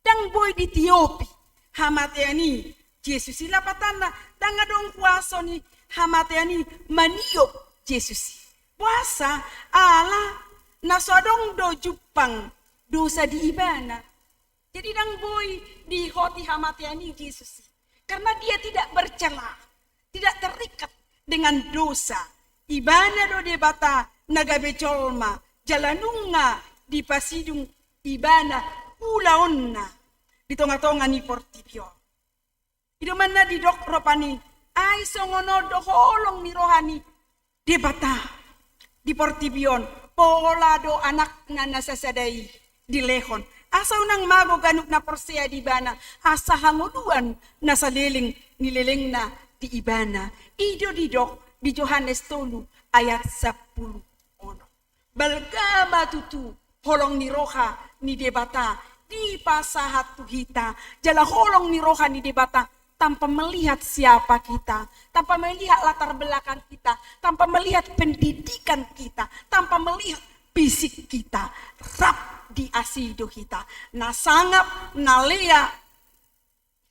Dang boy di tiopi hamateani Yesusi lapatana dang adong puaso ni hamateani maniok Yesusi. Puasa ala nasodong do jupang dosa di ibana. Jadi dang boy di hoti hamateani Yesusi. Karena dia tidak bercela, tidak terikat dengan dosa. Ibana do debata nagabe colma, jalanunga di pasidung ibana ulaonna di tonga-tonga ni portipio. Ido mana di dok ropani ai songono do holong ni rohani debata di portipion pola do anak na nasasadai di lehon. Asa unang mago ganuk na persea di bana, asa hanguduan na saliling nilileng na di ibana. Ido didok di Yohanes 3 ayat 10 ono. Balgama tutu holong ni roha ni debata di pasahat tuhita. Jala holong ni roha ni debata tanpa melihat siapa kita, tanpa melihat latar belakang kita, tanpa melihat pendidikan kita, tanpa melihat fisik kita. Rap di asido kita, na sangap, na lea,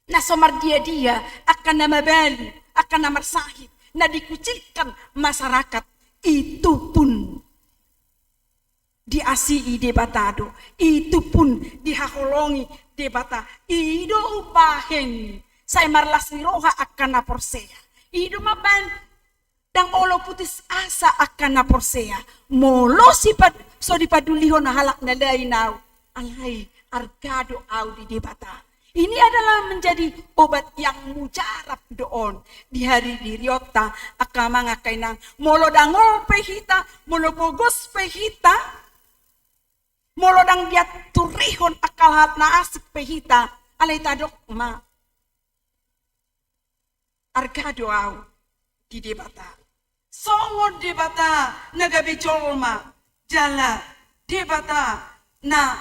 na somar dia akan nama bali, akan nama sahid, na dikucilkan masyarakat, itu pun diasii debatado, itu pun dihakolongi debata, ido upahen, saya marlas niroha akan naporsea, ido maban, dang olo putis asa akan naporsea, molo sipad so dipadulihon na halak na lainaw, alay argado au di debata. Ini adalah menjadi obat yang mujarab doon di hari diriota akama nga kainang molo dangol pehita, molo bogos pehita, molo dang dia turihon akal hat na asik pehita, alay tadok ma argado au di debata. Songo debata nagabe colma jala debata na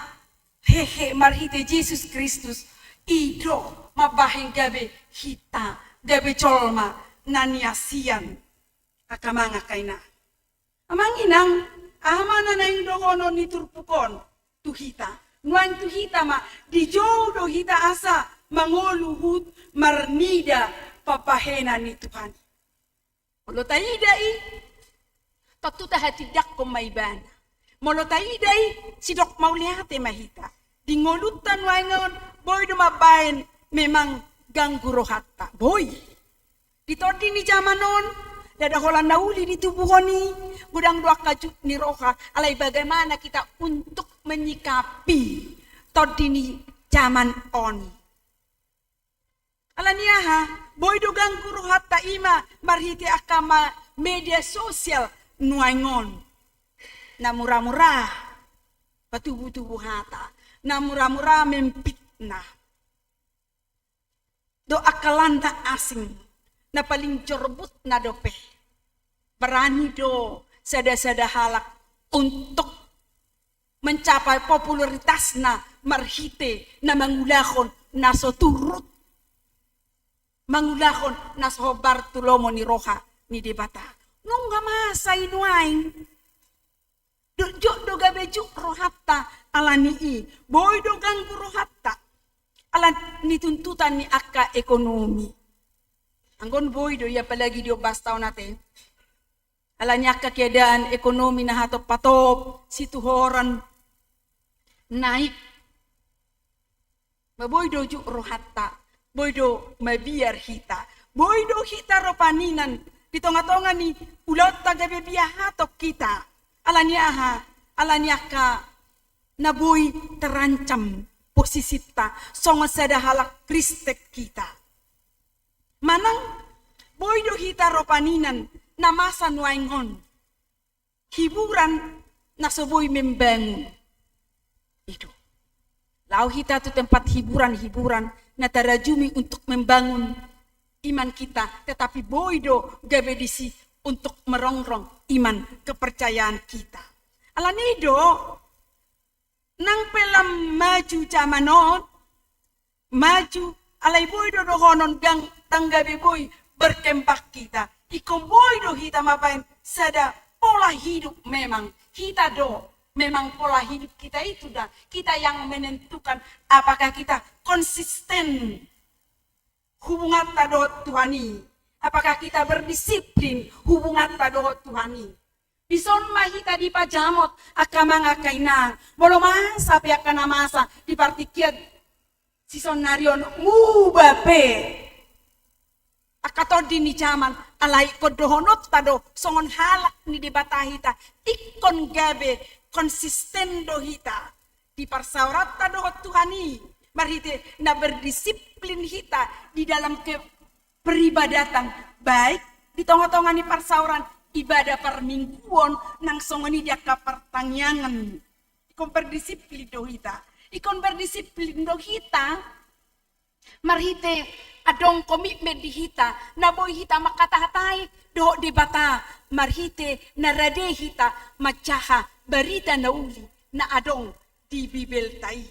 hehe marhite Yesus Kristus ido mabahing gabe hita gabe colma na niasian akamanga kaina. Amanginang amana na yung dokono ni turpukon tuhita. Nuan tuhita ma di jodo hita asa mangoluhut marnida papahena ni Tuhan. Molo taidai tatuta hatidak ko maibana. Molo taidai sidok maulihate mahita. Dingolutan wangon boy dumabain memang ganggu rohatta. Boy. Ditodi ni zamanon dada holan nauli di tubuhoni gudang dua kajuk ni roha alai bagaimana kita untuk menyikapi todi ni zaman oni. Alania ha, boy do ganggu rohatta ima marhiti akama media sosial nuangon. Na murah-murah patubu-tubu hata. Na murah-murah mempitnah. Do akalanta asing na paling jorbut na dope. Berani do sada-sada halak untuk mencapai popularitas na marhite na mangulahon na soturut. Mangulahon na sobar tulomo ni roha ni debata. Nung gamasa inuain. Do gabejuk rohatta ala nii. Boy do ganggu rohatta. Ala ni tuntutan ni akka ekonomi. Anggon boy do ya palagi do bastaw natin. Ala niya keadaan ekonomi na hatop patop. Situhoran naik. Baboy do juk rohatta. Boy do mabiar hita. Boy do hita ropaninan. Di tonga-tonga ni ulot tagabe biyahatok kita. Ala niya ka na boy terancam posisi ta. Songa sada halak kristek kita. Manang boy do hita ropaninan na masa nuaingon. Hiburan na soboy membangun. Itu. Lau hita tu tempat hiburan-hiburan na tarajumi untuk membangun iman kita, tetapi boydo gabedisi untuk merongrong iman kepercayaan kita. Alanido nang pelam maju zamanon, maju alay boy do honon gang tanggabi boy berkembang kita. Ikon boy do kita mapain sada pola hidup memang kita do. Memang pola hidup kita itu dah. Kita yang menentukan apakah kita konsisten hubungan tadohot Tuhani. Apakah kita berdisiplin hubungan tadohot Tuhani. Bison mahita di pajamot akamang akaina. Bolo masa pihak kana masa di partikiat sison narion mubape. Akato dini jaman alai kodohonot tado songon halak ni dibatahita ikon gabe konsisten dohita di parsaurat tado Tuhani marite na berdisiplin hita di dalam peribadatan baik di tongah-tongah ni parsauran ibadah permingguan nang songoni dia kapertangyangan ikon berdisiplin dohita ikon berdisiplin dohita marite adong komitmen di hita na boy hita makatahatay do di bata marhite na rade hita macaha barita na uli na adong di bibel tay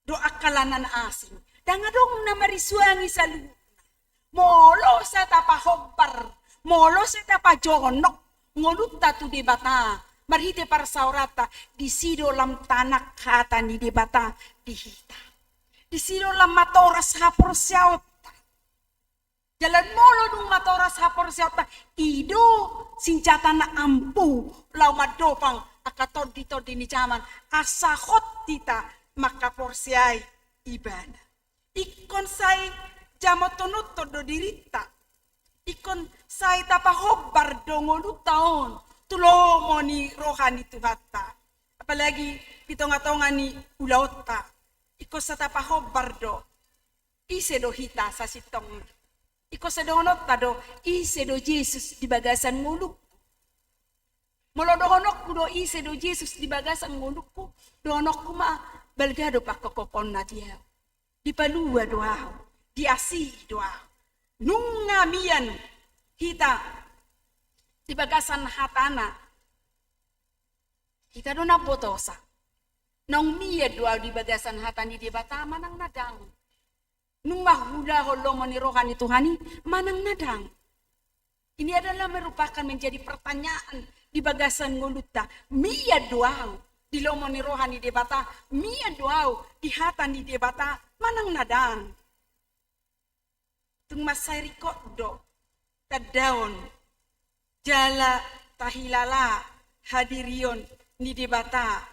do akalanan asing dang adong na marisuangi sa luhut molo sa tapahobbar molo sa tapajonok ngulut tu di bata marhite para saurata di sido lam tanak hata ni di bata di hita di sino lang matoras hapor siyauta. Jalan molo nung matoras hapor siyauta. Ido sinjata na ampu. Lau madopang akatod dito dini jaman. Asahot tita makaporsiyay ibana. Ikon say jamotunut do dirita. Ikon say tapahobbar do ngolutaon. Tulomo ni rohani tuhata. Apalagi pitonga-tonga ni ulaota. Iko sa tapahobbar do, ise do hita sa sitong. Iko sa dohonok ta do, ise do Jesus di bagasan nguluk. Molo dohonok ko do, ise do Jesus di bagasan nguluk ko. Dohonok ko balgado pa kokokon na diya. Di palua doaw, di asih doaw. Nung ngamian hita di bagasan hatana. Hita do na botosa. Nang miya doa di bagasan hatani di bata manang nadang. Nung mahula holong ni rohani Tuhani manang nadang. Ini adalah merupakan menjadi pertanyaan di bagasan nguluta. Miya doa di lomo ni rohani di bata. Miya doa di hatani di bata manang nadang. Tung masari do tadaon jala tahilala hadirion ni di bata.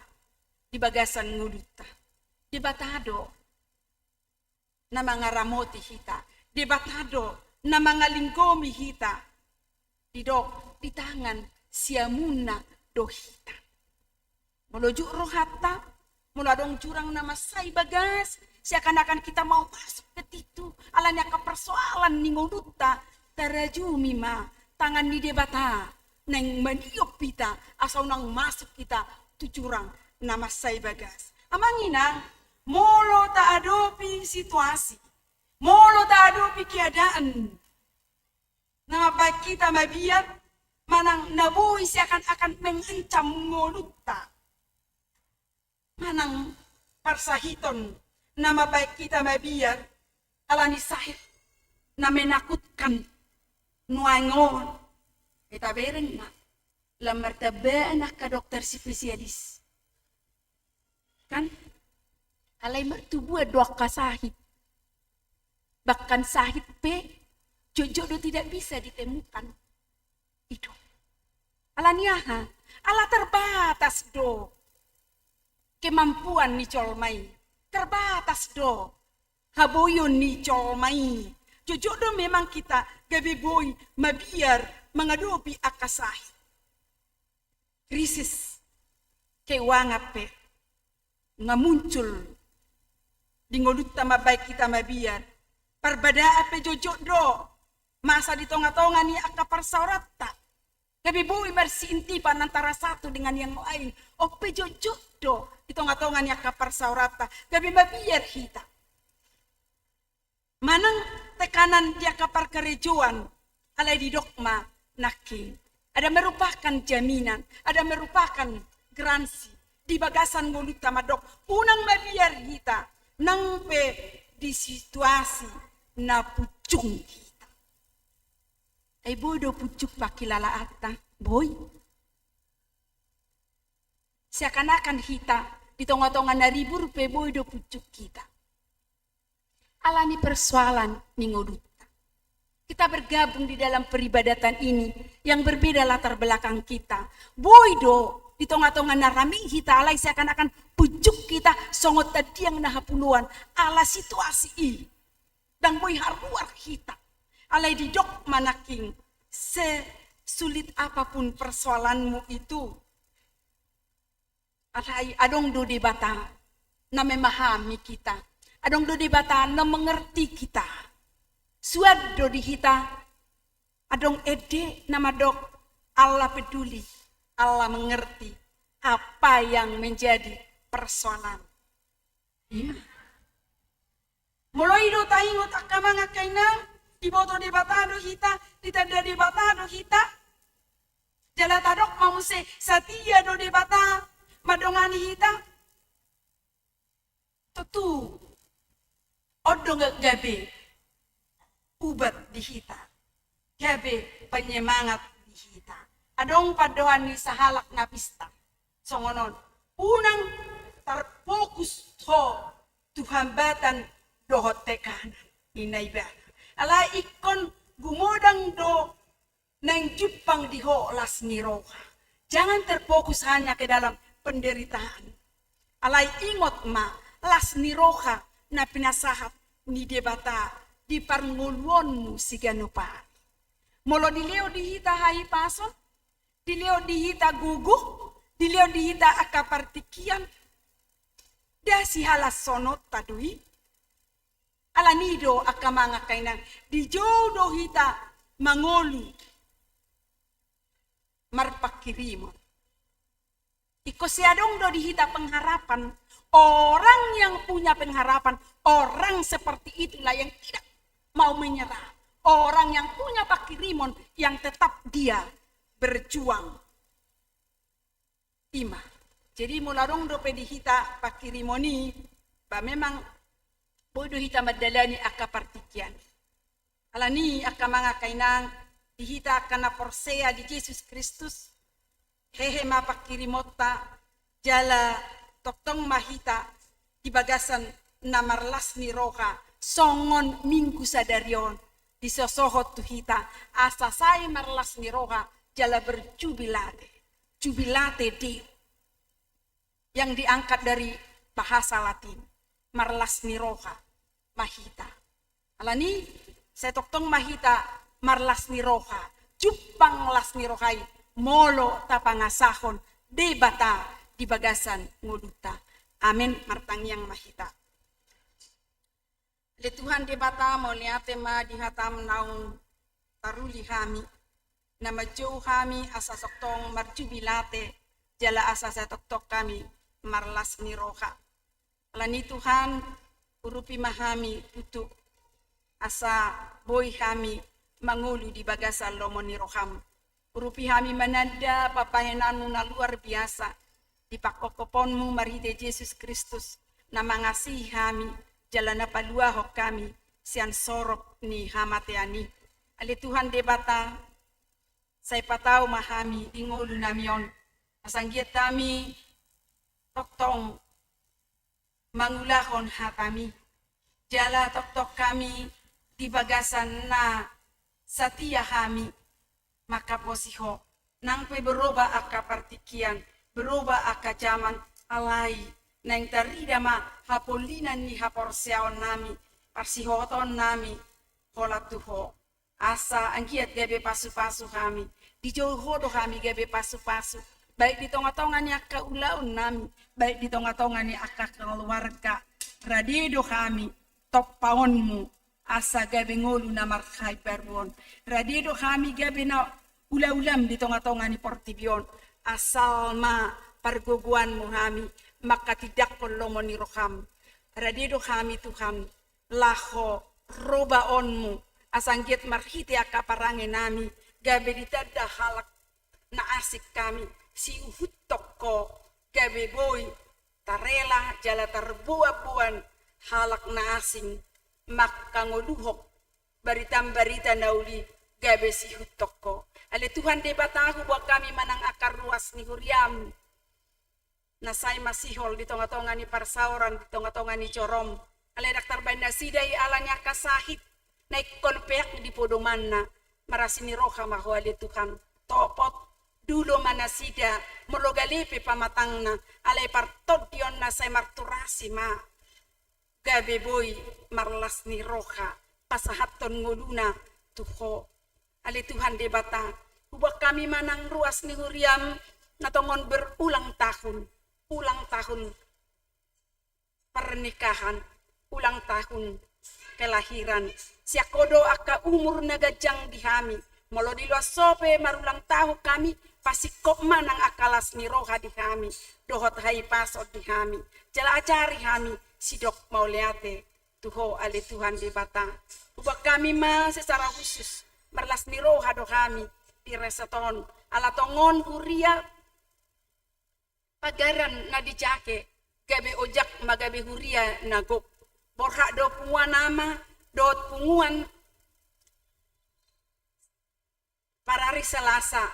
Di bagasan nguluta. Di batado na mga ramoti hita. Di batado na mga lingkomi hita. Di tangan siamuna do hita. Melujuk rohata, mula dong curang nama say bagas. Seakan-akan kita mau masuk ke titu. Alanya ke persoalan ni nguluta. Tarajumi ma tangan ni debata. Neng maniop kita. Asal nang masuk kita tu curang. Nama say bagas. Amangina, molo ta adopi situasi. Molo ta adopi keadaan. Nama baik kita mabiat, manang nabuhi seakan-akan mengancam ngoluta. Manang parsahiton, nama baik kita mabiat, alani sahit, na menakutkan, nuangon. Kita bereng na, lamar tabaan ka dokter spesialis. Kan alay mertubuh doa kasahit bahkan sahit jojo do tidak bisa ditemukan itu alaniaha ala terbatas do kemampuan ni colmai terbatas do haboyon ni colmai jojo do memang kita gabi boy mabiar mengadopi akasahit krisis keuangan nga muncul di ngolut tama baik kita mabiar perbada ape jojo do masa di tonga-tonga ni akapar saurata gabi bui bersiintipan antara satu dengan yang lain ope jojo do di tonga-tonga ni akapar saurata gabi mabiar hita manang tekanan di akapar kerejuan alai di dogma nakin ada merupakan jaminan ada merupakan garansi di bagasan ngoluta madok unang mabiar kita nang pe di situasi na pucung kita. Ay bodo pucuk pakilala ata, boy. Seakan-akan kita di tonga-tonga na ribur pe bodo pucuk kita. Alani persoalan ningoduta. Kita bergabung di dalam peribadatan ini yang berbeda latar belakang kita. Boydo di tengah-tengah narami kita alai seakan-akan pujuk kita songot tadi yang nahapuluan ala situasi ini. Dan boy haruar kita. Alai didok manaking sesulit apapun persoalanmu itu. Alai adong do debata na memahami kita. Adong do debata na mengerti kita. Suado di kita adong ede nama dok Allah peduli, Allah mengerti apa yang menjadi persoalan. Ya. Mulai do taingot akamanga kainang iboto di batado kita, ditanda di batado kita. Jala tadok mamuse satia do di bata madongani kita. Tentu odong gabe ubat di kita. Gabe penyemangat di kita. Adong padohan ni sahalak na pista. Songonon, unang terfokus to tuhambatan dohot tekanan. Inaiba. Ala ikon gumodang do nang jupang diho las niroha. Jangan terfokus hanya ke dalam penderitaan. Alai ingot ma las niroha na pinasahat ni debata di parnguluanmu siganupa. Molo dileo dihita hai pason, dileo dihita guguh, dileo dihita akapartikian, dasi halas sonot tadui. Alanido akamanga kainang, di jodoh hita mangolu, marpakirimon. Iko siadong do dihita pengharapan, orang yang punya pengharapan, orang seperti itulah yang tidak mau menyerah. Orang yang punya pakirimon yang tetap dia berjuang. Ima. Jadi mularong do pedihita pakirimoni, ba memang bodo hita madalani akapartikian. Alani akamanga kainang dihita kana porsea di Yesus Kristus. Hehe ma pakirimota jala toktong mahita di bagasan namarlas ni roka songon minggu sadarion di sosohot tuhita asa saya marlas ni roka jala berjubilate di yang diangkat dari bahasa Latin marlas ni roka mahita alani saya toktong mahita marlas ni roka jupang las ni rokai molo tapangasahon debata di bagasan nguduta. Amin martang yang mahita. Le Tuhan debata mau liate ma di hatam naung taruli hami. Nama jauh kami asa soktong marjubilate jala asa tok kami marlas niroha. Lani Tuhan urupi mahami tutu asa boy kami mangulu di bagasan lomo niroham. Urupi kami manada papahenanu na luar biasa. Di pakokoponmu maride Yesus Kristus na mangasihi kami jalan paluahok kami sian sorop ni hamateani. Ali Tuhan debata saya patau mahami ingolu namion asanggiat kami toktong mangulahon hatami jala tok kami di bagasan na satia kami maka posiho nang pe berubah akapartikian berubah aka zaman alai nang tarida ma hapolinan ni haporseaon nami parsihoton nami holatuho asa angkiat gabe pasu-pasu kami di jauh hodo kami gabe pasu-pasu baik di tonga-tonga ni akka ulaun nami baik di tonga-tonga ni akka keluarga radido kami top paonmu asa gabe ngolu na markai perbon radido kami gabe na ula-ulam di tonga-tonga ni portibion asal ma parguguan mo kami maka tidak lomo ni roham radido kami Tuhan laho robaonmu asanggit marhiti akaparange nami gabe ditada halak na asik kami si uhut toko gabe boy tarela jala tarbuabuan halak na asing makangoluhok baritam-barita nauli gabe si hutoko. Ale Tuhan debataku buat kami manang akar luas ni huriam. Nasay masihol di tonga-tonga ni parsauran, di tonga-tonga ni corom. Ale daktar banda sidai alanya kasahit. Naik konpeak di podoman na. Marasini roha maho ale Tuhan. Topot dulo mana sida. Mologalepe pamatang na. Ale partod dion na say marturasi ma. Gabe boy marlas ni roha. Pasahaton nguluna tuho. Ale Tuhan debata, ubah kami manang ruas ni huriam natongon berulang tahun pernikahan, ulang tahun kelahiran. Siakodo aka umur nagajang dihami, molo di luas sope marulang tahun kami pasikok manang akalas ni roha dihami, dohot hai pasot dihami, jala acari hami sidok mauleate, tuho ale Tuhan debata, ubah kami ma secara khusus marlas ni roha do kami di resaton ala tongon huria pagaran na dijake gabe ojak magabe huria nagok borha do punguan nama dot punguan parari Selasa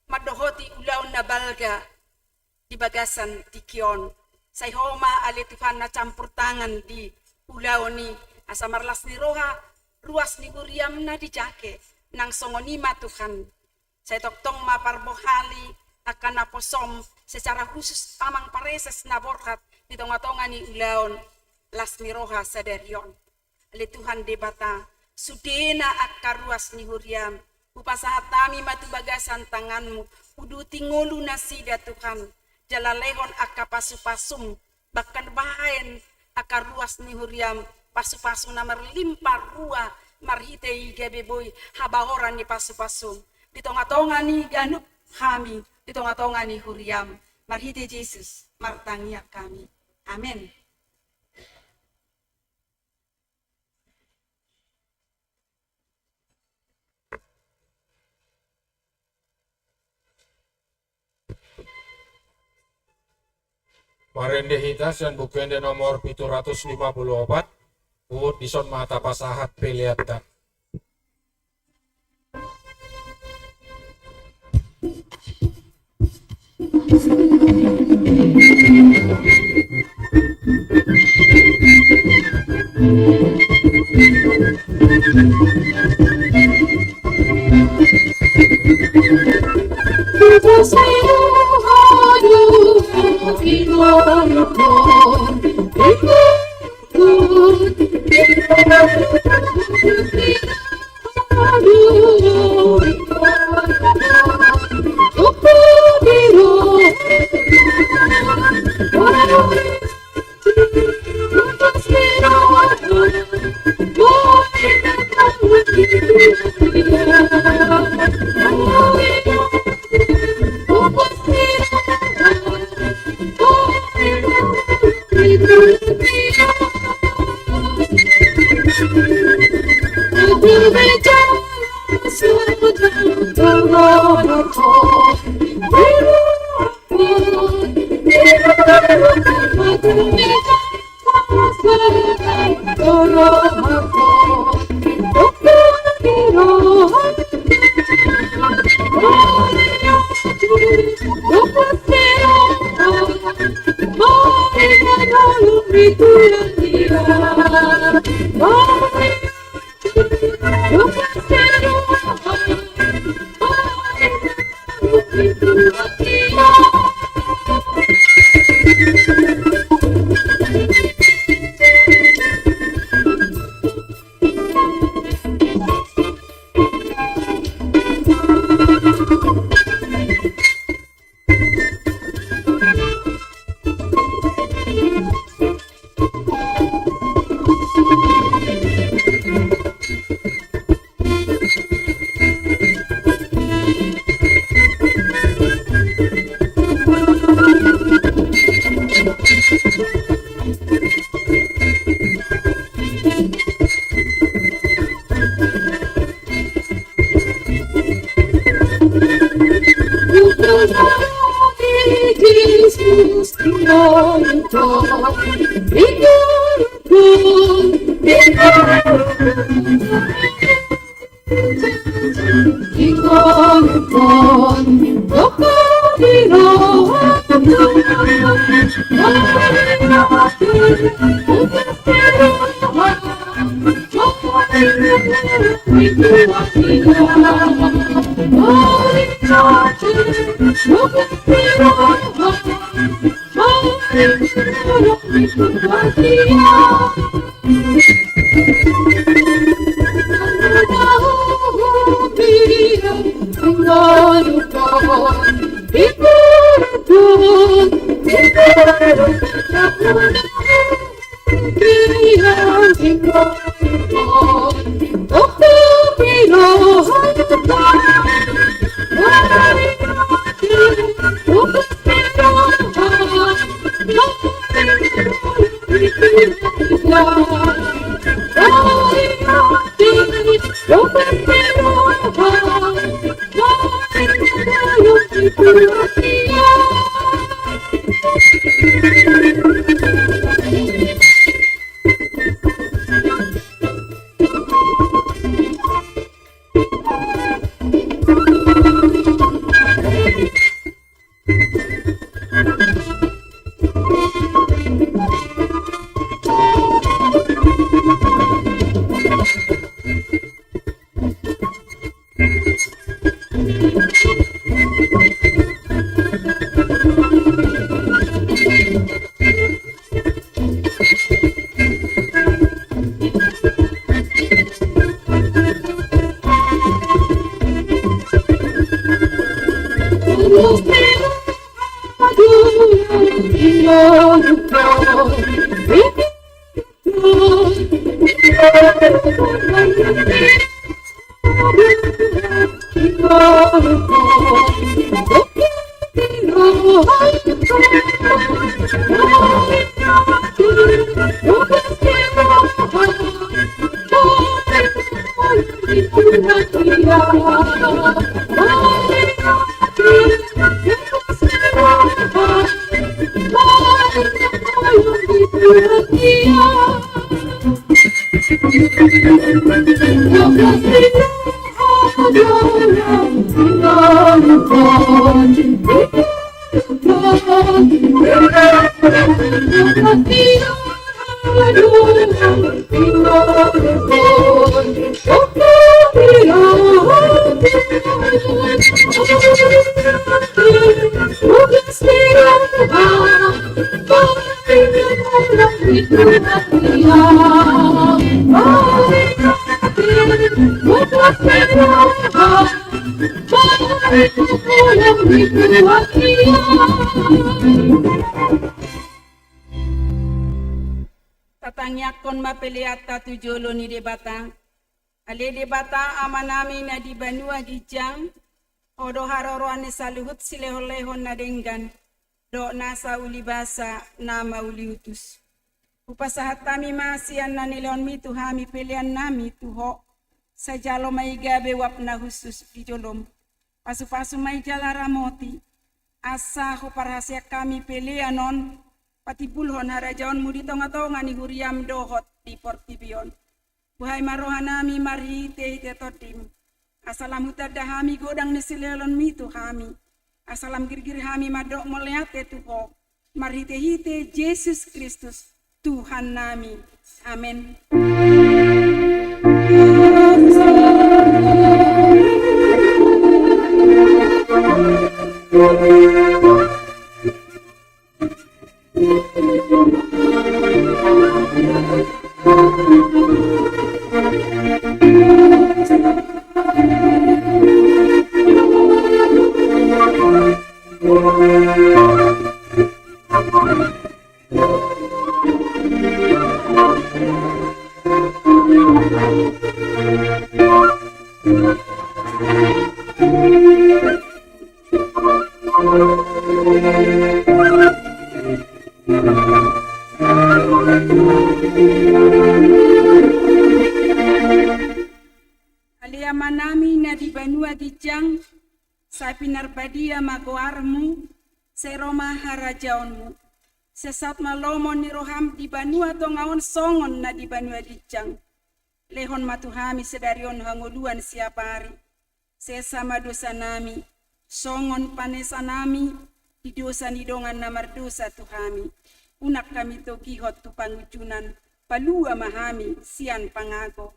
madohoti ulaw na balga di bagasan tikion say homa ali Tuhan na campur tangan di ulaw ni asa marlas ni roha ruas ni huriam na dijake nang songonima Tuhan. Saya toktong maparbohali akan naposom secara khusus tamang pareses na borhat di tonga-tonga ni ulaon las ni roha sadarion. Ale Tuhan debata sudena akar ruas ni huriam upasahat tami matu bagasan tanganmu uduti ngolu nasida Tuhan jalalehon akka pasu-pasum bahkan bahain akar ruas ni huriam pasu-pasu na marlimpar rua marhitei gabe boy habahoran ni pasu-pasu di tonga-tonga ni ganup kami di tonga-tonga ni huriam marhite Yesus martangia kami amin. Marende hitas dan bukende nomor 754 Put dison mata pasahat peliatan. Tatangyakon mapeliata tujolo ni debata. Ale debata amanami na di banua gijang. Odo haroroane saluhut silehon-lehon na denggan. Do nasa ulibasa nama uliutus. Upasahat kami masian na nileon mi tuhami pilihan nami tuho. Sajalo may gabe wap na husus di jolom. Pasu-pasu may jalara moti. Asa ko parahasya kami pilihanon. Pati pulhon harajaon mudi tonga-tonga ni huriam dohot di Portibion. Buhay marohanami marhite hite totim. Asalam hutadahami godang nesilelon mitu hami. Asalam girgir hami madok meliate tuho. Marhite hite Yesus Kristus Tuhan nami. Amin. Aliamanami na di banua gijang, sa pinarbadia magoarmu, se Roma harajaonmu. Sesat malomon ni roham di banua tongaon songon na di banua gijang. lehon matuhami sedarion hangoluan siapari, sesama dosa nami, songon panesa nami, di dosa nidongan namar dosa tuhami, unak kami togihot tu pangucunan, palua mahami, sian pangago.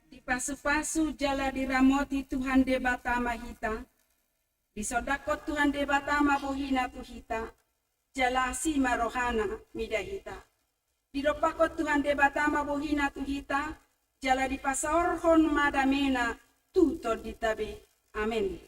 Di pasu-pasu jala diramoti Tuhan debatama hita, di sodakot Tuhan debatama bohina tuhita, jala asima rohana midahita. Di dopakot Tuhan debatama bohina tuhita, jala di pasaorhon madamena tutor ditabe. Amin.